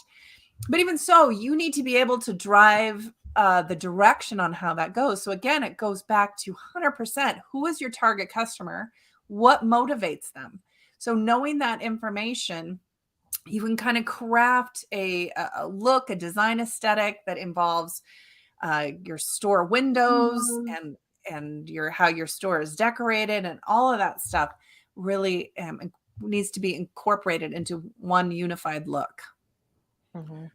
But even so, you need to be able to drive the direction on how that goes. So again, it goes back to 100%. Who is your target customer? What motivates them? So knowing that information, you can kind of craft a look, a design aesthetic that involves your store windows and your how your store is decorated, and all of that stuff really needs to be incorporated into one unified look. Mhm.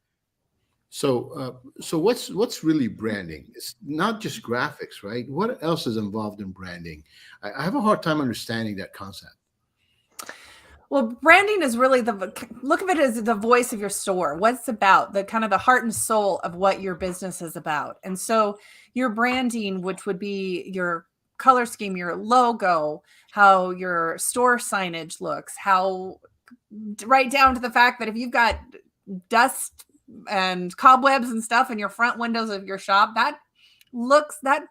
So what's really branding? It's not just graphics, right? What else is involved in branding? I have a hard time understanding that concept. Well, branding is really look of it as the voice of your store. What it's about, the kind of the heart and soul of what your business is about. And so your branding, which would be your color scheme, your logo, how your store signage looks, how right down to the fact that if you've got dust and cobwebs and stuff in your front windows of your shop, that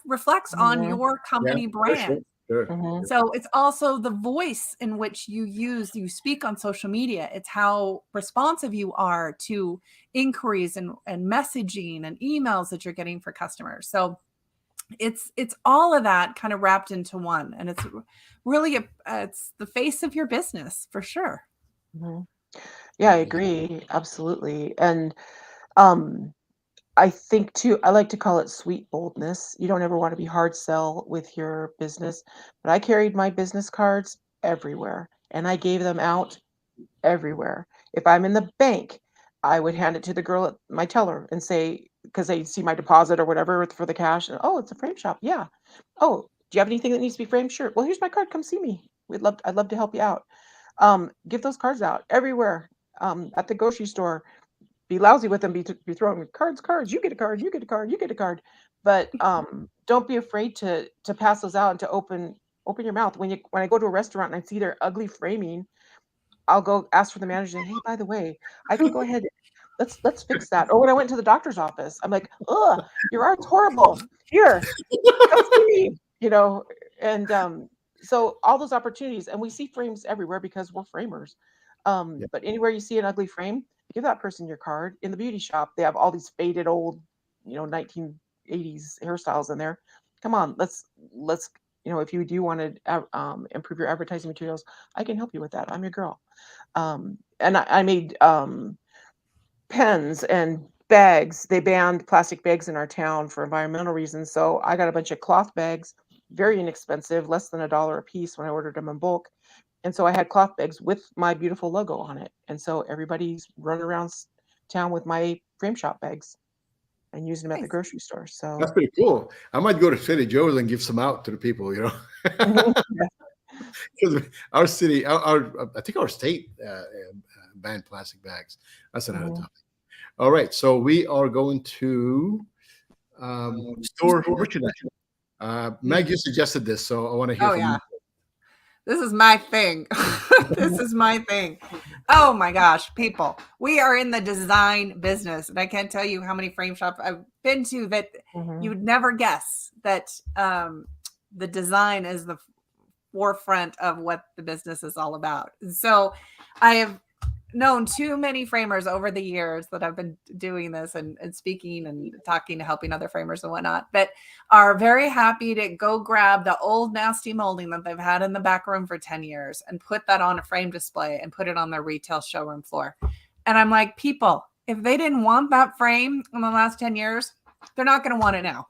reflects on Mhm. your Yeah, company sure, sure, brand. sure. Mhm. So it's also the voice in which you speak on social media. It's how responsive you are to inquiries and messaging and emails that you're getting for customers. So it's all of that kind of wrapped into one, and it's really it's the face of your business for sure. Mhm. Yeah, I agree. Absolutely. And um I think too, I like to call it sweet boldness. You don't ever want to be hard sell with your business, but I carried my business cards everywhere and I gave them out everywhere. If I'm in the bank, I would hand it to the girl at my teller and say, because they see my deposit or whatever for the cash. And, oh, it's a frame shop. Yeah. Oh, do you have anything that needs to be framed? Sure. Well, here's my card. Come see me. I'd love to help you out. Give those cards out everywhere. At the grocery store, be lousy with them, be throwing cards. You get a card. You get a card. You get a card. But don't be afraid to pass those out and to open your mouth when I go to a restaurant and I see their ugly framing. I'll go ask for the manager, and, hey, by the way, I can go ahead. Let's fix that. Or when I went to the doctor's office, I'm like, ugh, your art's horrible. Here, come see me. And so all those opportunities, and we see frames everywhere because we're framers. Yeah. But anywhere you see an ugly frame, give that person your card. In the beauty shop, they have all these faded old, 1980s hairstyles in there. Come on, let's if you do want to improve your advertising materials, I can help you with that. I'm your girl. And I made pens and bags. They banned plastic bags in our town for environmental reasons. So I got a bunch of cloth bags, very inexpensive, less than $1 a piece when I ordered them in bulk. And so I had cloth bags with my beautiful logo on it. And so everybody's running around town with my frame shop bags and using them at the Nice. grocery store. That's So pretty cool. I might go to Trader Joe's and give some out to the people, yeah. 'Cause our city, I think our state banned plastic bags. That's another Mhm. topic. All right, so we are going to store merchandise. Meg, you suggested this, so I want to hear Oh from you. yeah. This is my thing. This is my thing. Oh my gosh, people. We are in the design business. And I can't tell you how many frame shops I've been to that you Mhm. would never guess that the design is the forefront of what the business is all about. And so I have known too many framers over the years that I've been doing this and speaking and talking to helping other framers and whatnot that are very happy to go grab the old nasty molding that they've had in the back room for 10 years and put that on a frame display and put it on their retail showroom floor. And I'm like, people, if they didn't want that frame in the last 10 years, they're not going to want it now.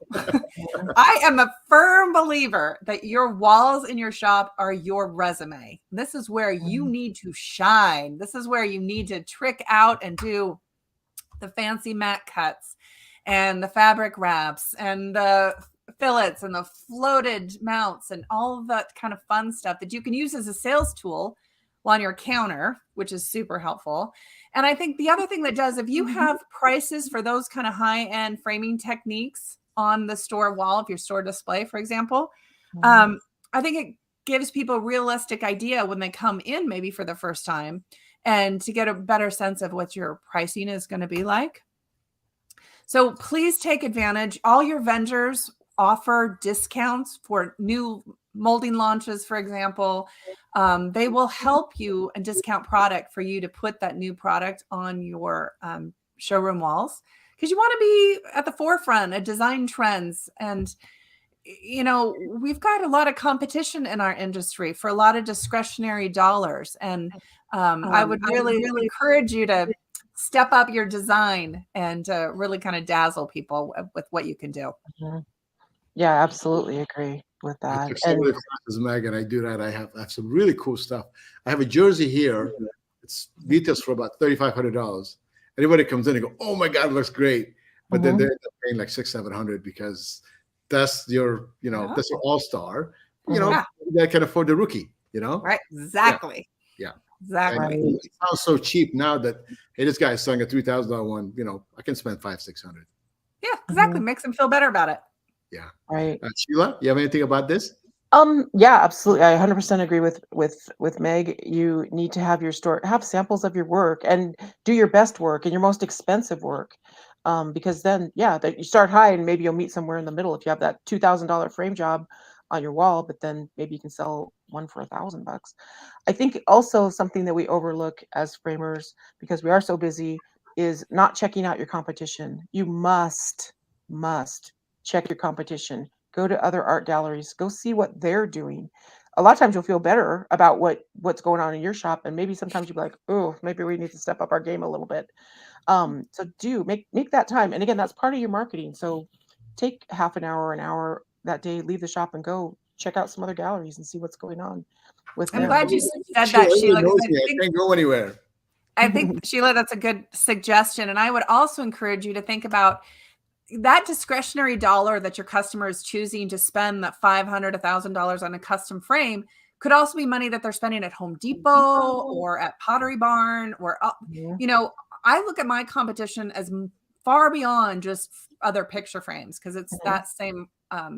I am a firm believer that your walls in your shop are your resume. This is where you need to shine. This is where you need to trick out and do the fancy mat cuts and the fabric wraps and the fillets and the floated mounts and all of that kind of fun stuff that you can use as a sales tool on your counter, which is super helpful. And I think the other thing that does, if you have prices for those kind of high-end framing techniques on the store wall of your store display, for example, I think it gives people a realistic idea when they come in maybe for the first time and to get a better sense of what your pricing is going to be like. So please take advantage. All your vendors offer discounts for new molding launches, for example. They will help you and discount product for you to put that new product on your showroom walls because you want to be at the forefront of design trends. And, you know, we've got a lot of competition in our industry for a lot of discretionary dollars. And I would really encourage you to step up your design and really kind of dazzle people with what you can do. Yeah, absolutely agree with that. I took some of the classes, Meg, and I do that. I have some really cool stuff. I have a jersey here. It's retails for about $3,500. Anybody comes in and go, "Oh my God, it looks great," but then they end up paying like $600-700 because that's your, you know, that's your all-star. You know, that can afford the rookie. You know, right? Exactly. Yeah. Exactly. And it sounds so cheap now that, hey, this guy's selling a $3,000 one. You know, I can spend $500-600. Yeah, exactly. Makes them feel better about it. Yeah. Right. Sheila, you have anything about this? Yeah, absolutely. I 100% agree with Meg. You need to have your store, have samples of your work and do your best work and your most expensive work. Because then, that you start high and maybe you'll meet somewhere in the middle if you have that $2,000 frame job on your wall, but then maybe you can sell one for $1,000. I think also something that we overlook as framers because we are so busy is not checking out your competition. You must check your competition. Go to other art galleries, go see what they're doing. A lot of times you'll feel better about what's going on in your shop. And maybe sometimes you'll be like, oh, maybe we need to step up our game a little bit. So do make that time. And again, that's part of your marketing. So take half an hour that day, leave the shop and go check out some other galleries and see what's going on with them. I'm glad you said that, Sheila. I can't go anywhere. I think, Sheila, that's a good suggestion. And I would also encourage you to think about that discretionary dollar that your customer is choosing to spend, that $500, $1,000 on a custom frame, could also be money that they're spending at Home Depot or at Pottery Barn or, you know, I look at my competition as far beyond just other picture frames because it's that same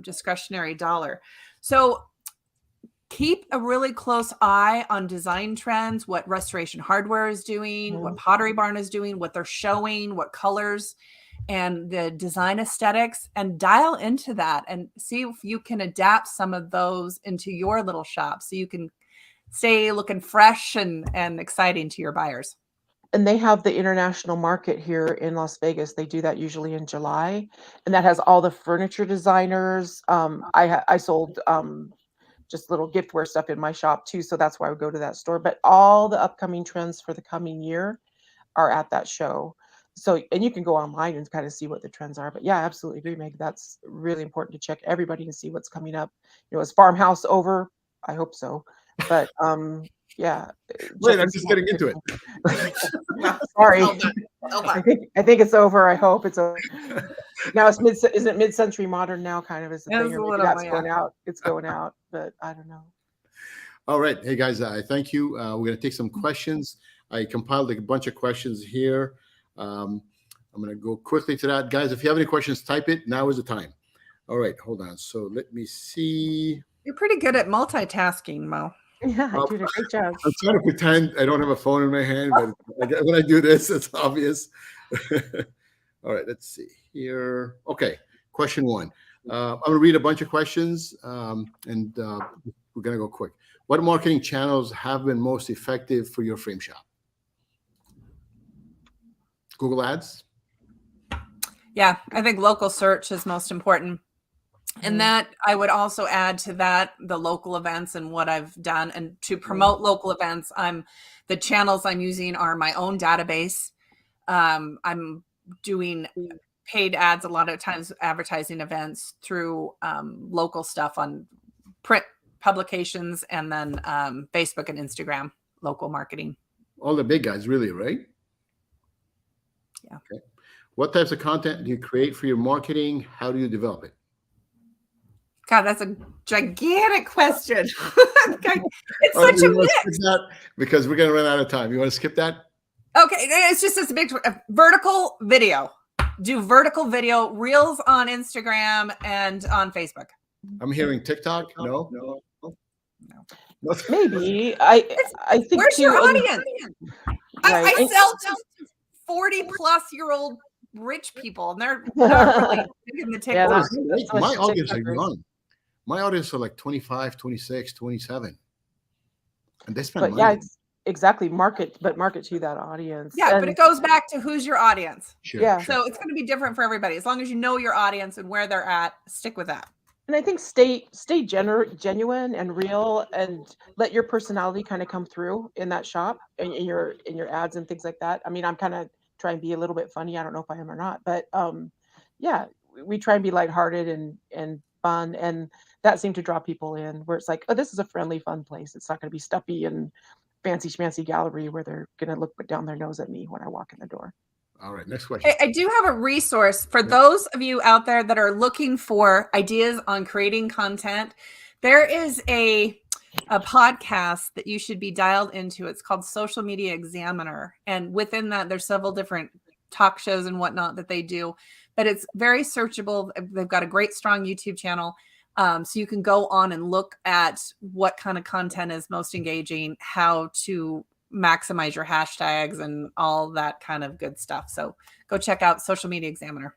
discretionary dollar. So keep a really close eye on design trends, what Restoration Hardware is doing, what Pottery Barn is doing, what they're showing, what colors and the design aesthetics, and dial into that and see if you can adapt some of those into your little shop so you can stay looking fresh and exciting to your buyers. And they have the international market here in Las Vegas. They do that usually in July, and that has all the furniture designers. I sold just little giftware stuff in my shop too, so that's why I would go to that store. But all the upcoming trends for the coming year are at that show. So, and you can go online and kind of see what the trends are. But yeah, I absolutely agree, Meg. That's really important to check everybody and see what's coming up. You know, is Farmhouse over? I hope so. But yeah. Wait, I'm just getting into it. Sorry. I think it's over. I hope it's over. Now it's isn't it mid-century modern now kind of is the thing, or maybe that's going out. It's going out, but I don't know. All right. Hey guys, I thank you. We're gonna take some questions. I compiled a bunch of questions here. I'm going to go quickly to that. Guys, if you have any questions, type it. Now is the time. All right, hold on. So let me see. You're pretty good at multitasking, Mo. Yeah, I did a great job. I'm trying to pretend I don't have a phone in my hand, but when I do this, it's obvious. All right, let's see here. Okay, question one. I'm going to read a bunch of questions, and we're going to go quick. What marketing channels have been most effective for your frame shop? Google Ads? Yeah, I think local search is most important. And that I would also add to that the local events and what I've done. And to promote local events, the channels I'm using are my own database. I'm doing paid ads a lot of times, advertising events through local stuff on print publications, and then Facebook and Instagram, local marketing. All the big guys, really, right? Yeah. Okay. What types of content do you create for your marketing? How do you develop it? God, that's a gigantic question. It's such a mix. Because we're going to run out of time. You want to skip that? Okay, it's just this big vertical video. Do vertical video reels on Instagram and on Facebook. I'm hearing TikTok. No. Maybe. I think. Where's your audience? Right. I sell to 40-plus-year-old rich people, and they're not really in the TikTok. My audience are young. My audience are like 25, 26, 27. And they spend money. Yeah, it's exactly market to that audience. Yeah, but it goes back to who's your audience. Sure, yeah. Sure. So it's going to be different for everybody. As long as you know your audience and where they're at, stick with that. And I think stay genuine and real, and let your personality kind of come through in that shop and in your ads and things like that. I mean, I'm kind of trying to be a little bit funny. I don't know if I am or not, but yeah, we try and be lighthearted and fun, and that seemed to draw people in, where it's like, oh, this is a friendly, fun place. It's not going to be stuffy and fancy schmancy gallery where they're going to look down their nose at me when I walk in the door. All right, next question. I do have a resource for those of you out there that are looking for ideas on creating content. There is a podcast that you should be dialed into. It's called Social Media Examiner. And within that, there's several different talk shows and whatnot that they do. But it's very searchable. They've got a great, strong YouTube channel. So you can go on and look at what kind of content is most engaging, how to maximize your hashtags and all that kind of good stuff. So go check out Social Media Examiner.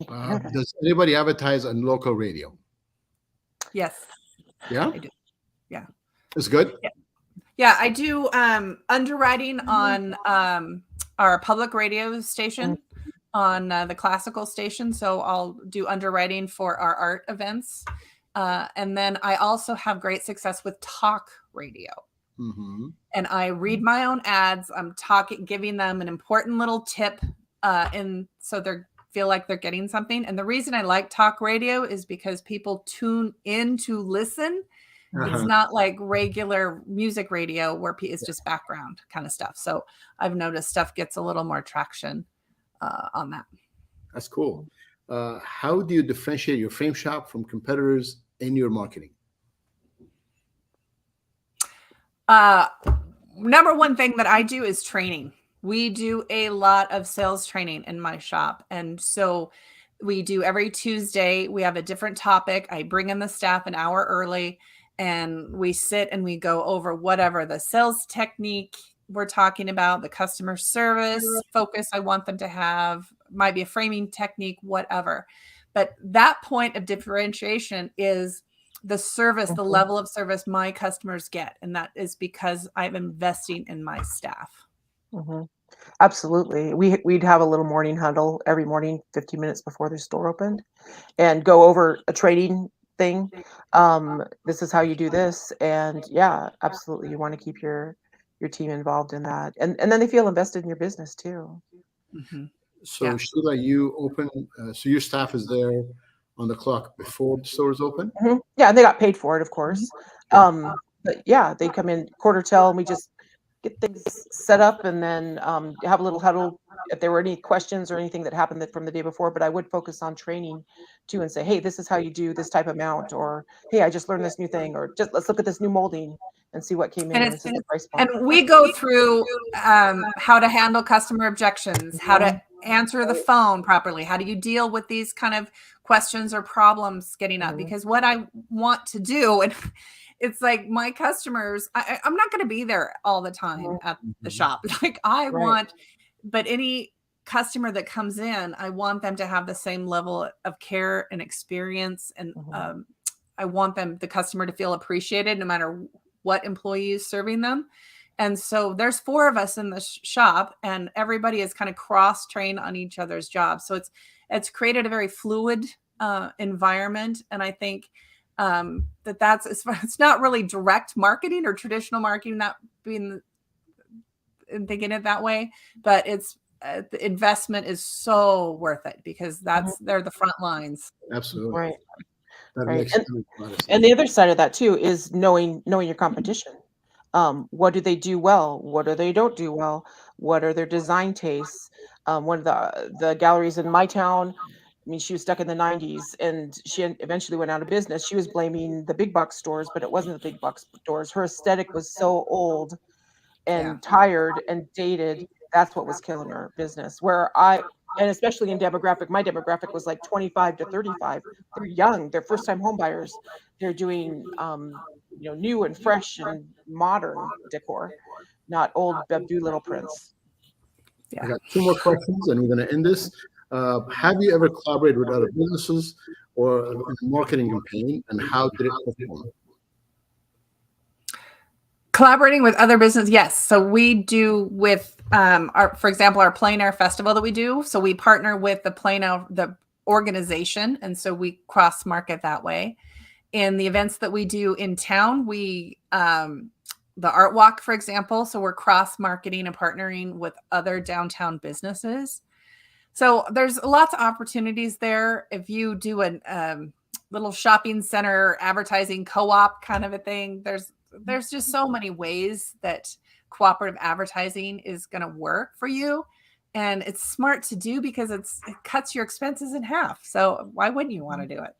Does anybody advertise on local radio? Yes. Yeah? I do. Yeah. It's good? Yeah, I do underwriting on our public radio station, on the classical station. So I'll do underwriting for our art events. And then I also have great success with talk radio. Mm-hmm. And I read my own ads. I'm giving them an important little tip, and so they feel like they're getting something. And the reason I like talk radio is because people tune in to listen. It's not like regular music radio where it's just background kind of stuff. So I've noticed stuff gets a little more traction on that. That's cool. How do you differentiate your frame shop from competitors in your marketing? Number one thing that I do is training. We do a lot of sales training in my shop. And so we do every Tuesday, we have a different topic. I bring in the staff an hour early, and we sit and we go over whatever the sales technique we're talking about, the customer service focus I want them to have, might be a framing technique, whatever. But that point of differentiation is the service, the level of service my customers get. And that is because I'm investing in my staff. Mm-hmm. Absolutely. We'd have a little morning huddle every morning, 15 minutes before the store opened, and go over a trading thing. This is how you do this. And yeah, absolutely. You want to keep your team involved in that. And then they feel invested in your business too. Mm-hmm. So Yeah. Sheila, you open, so your staff is there on the clock before the store is open? Mm-hmm. Yeah, and they got paid for it, of course. But yeah, they come in quarter till, and we just get things set up, and then have a little huddle if there were any questions or anything that happened from the day before. But I would focus on training too, and say, hey, this is how you do this type of mount, or hey, I just learned this new thing, or just let's look at this new molding and see what came in. And this is the price point. And we go through how to handle customer objections, how to answer the phone properly. How do you deal with these kind of questions or problems getting up? Because what I want to do, and it's like my customers, I'm not going to be there all the time at the shop. Like I want, but any customer that comes in, I want them to have the same level of care and experience. And I want the customer to feel appreciated no matter what employee is serving them. And so there's 4 of us in the shop, and everybody is kind of cross-trained on each other's jobs. So it's created a very fluid environment. And I think that's it's not really direct marketing or traditional marketing, not being thinking it that way, but it's the investment is so worth it because they're the front lines. Absolutely. Right. That Right. makes a lot of sense. And the other side of that too is knowing your competition. What do they do well? What do they don't do well? What are their design tastes? One of the galleries in my town, I mean, she was stuck in the 90s and she eventually went out of business. She was blaming the big box stores, but it wasn't the big box stores. Her aesthetic was so old and tired and dated. That's what was killing her business. And especially in demographic, my demographic was like 25 to 35. They're young. They're first time home buyers. They're doing, new and fresh and modern decor, not old Doolittle prints. I got 2 more questions, and we're going to end this. Have you ever collaborated with other businesses or a marketing campaign, and how did it perform? Collaborating with other businesses, yes. So we do with for example, our plein air festival that we do. So we partner with the organization, and so we cross market that way. In the events that we do in town, we the art walk, for example. So we're cross marketing and partnering with other downtown businesses. So there's lots of opportunities there. If you do a little shopping center advertising co-op kind of a thing, there's just so many ways that cooperative advertising is going to work for you. And it's smart to do because it cuts your expenses in half. So why wouldn't you want to do it?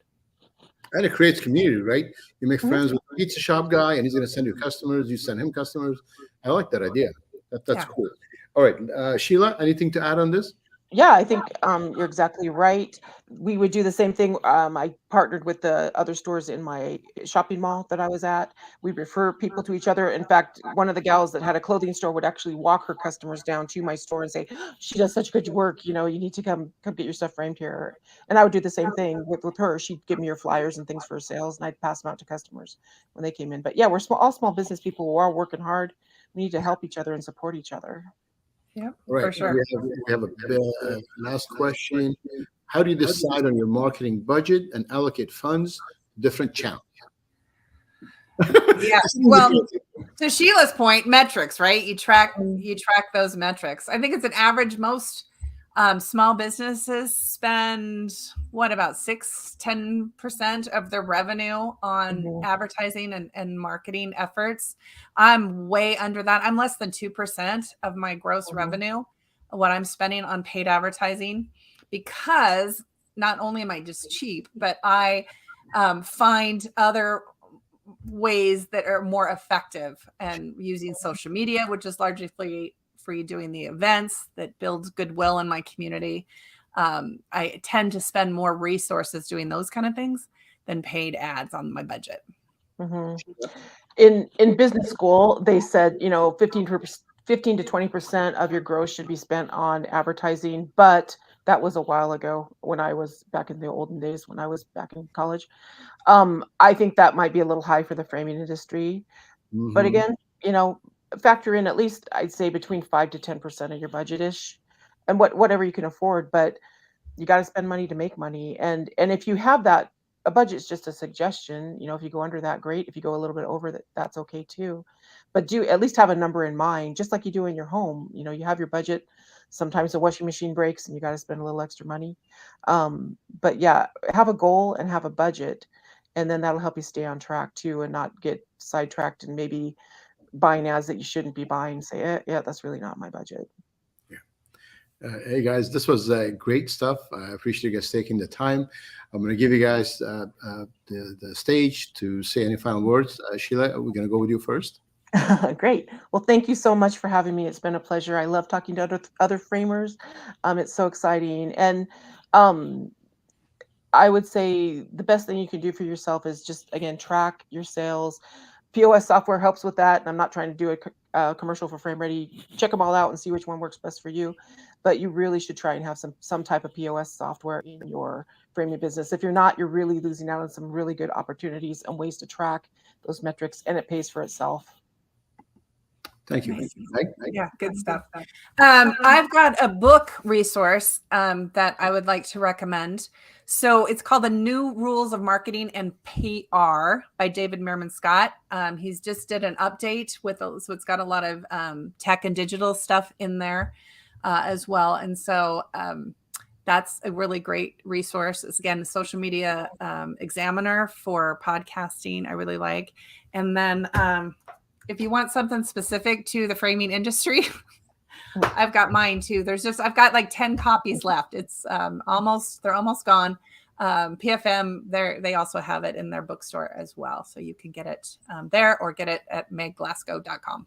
And it creates community, right? You make friends with the pizza shop guy, and he's going to send you customers. You send him customers. I like that idea. That's cool. All right, Sheila, anything to add on this? Yeah, I think you're exactly right. We would do the same thing. I partnered with the other stores in my shopping mall that I was at. We refer people to each other. In fact, one of the gals that had a clothing store would actually walk her customers down to my store and say, "She does such good work. You need to come get your stuff framed here." And I would do the same thing with her. She'd give me her flyers and things for her sales, and I'd pass them out to customers when they came in. But yeah, we're all small business people. We're all working hard. We need to help each other and support each other. Yeah, Right. for sure. We have a last question. How do you decide on your marketing budget and allocate funds to different channels? Yeah. Well, to Sheila's point, metrics, right? You track those metrics. I think it's an average. Most small businesses spend about 10% of their revenue on advertising and marketing efforts. I'm way under that. I'm less than 2% of my gross revenue, what I'm spending on paid advertising, because not only am I just cheap, but I find other ways that are more effective, and using social media, which is largely free, doing the events that builds goodwill in my community. I tend to spend more resources doing those kind of things than paid ads on my budget. In business school, they said 15 to 20% of your gross should be spent on advertising, but that was a while ago when I was back in the olden days when I was back in college. I think that might be a little high for the framing industry, but again, factor in at least, I'd say, between 5 to 10% of your budget-ish, and whatever you can afford. But you got to spend money to make money, and if you have that, a budget's just a suggestion. If you go under that, great. If you go a little bit over that, that's okay too. But do at least have a number in mind, just like you do in your home. You have your budget. Sometimes the washing machine breaks and you got to spend a little extra money. But yeah, have a goal and have a budget, and then that'll help you stay on track too, and not get sidetracked and maybe buying ads that you shouldn't be buying. Say, yeah, that's really not my budget. Hey guys, this was great stuff. I appreciate you guys taking the time. I'm going to give you guys the stage to say any final words. Sheila, we're going to go with you first. Great. Well, thank you so much for having me. It's been a pleasure. I love talking to other framers. It's so exciting. And I would say the best thing you can do for yourself is just, again, track your sales. POS software helps with that. And I'm not trying to do a commercial for Frame Ready. Check them all out and see which one works best for you. But you really should try and have some type of POS software in your framing business. If you're not, you're really losing out on some really good opportunities and ways to track those metrics, and it pays for itself. Thank you. Nice. Meg? Yeah, good stuff. I've got a book resource that I would like to recommend. So it's called The New Rules of Marketing and PR by David Meerman Scott. He's just did an update so it's got a lot of tech and digital stuff in there as well. And so that's a really great resource. It's, again, the social media examiner for podcasting. I really like. And then if you want something specific to the framing industry, I've got mine too. I've got like 10 copies left. It's they're almost gone. PFM, they also have it in their bookstore as well. So you can get it there or get it at megglasgow.com.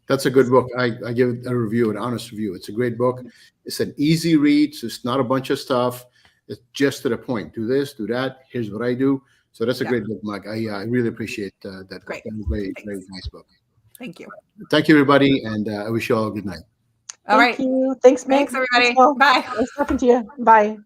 That's a good book. I give it a review, an honest review. It's a great book. It's an easy read. So it's not a bunch of stuff. It's just to the point. Do this, do that. Here's what I do. So that's a great book, Meg. I really appreciate that. Great. That was a very, very nice book. Thank you. Thank you, everybody. And I wish you all a good night. All right. Thank you. Thanks, Meg. Thanks, everybody. Well. Bye. Nice talking to you. Bye.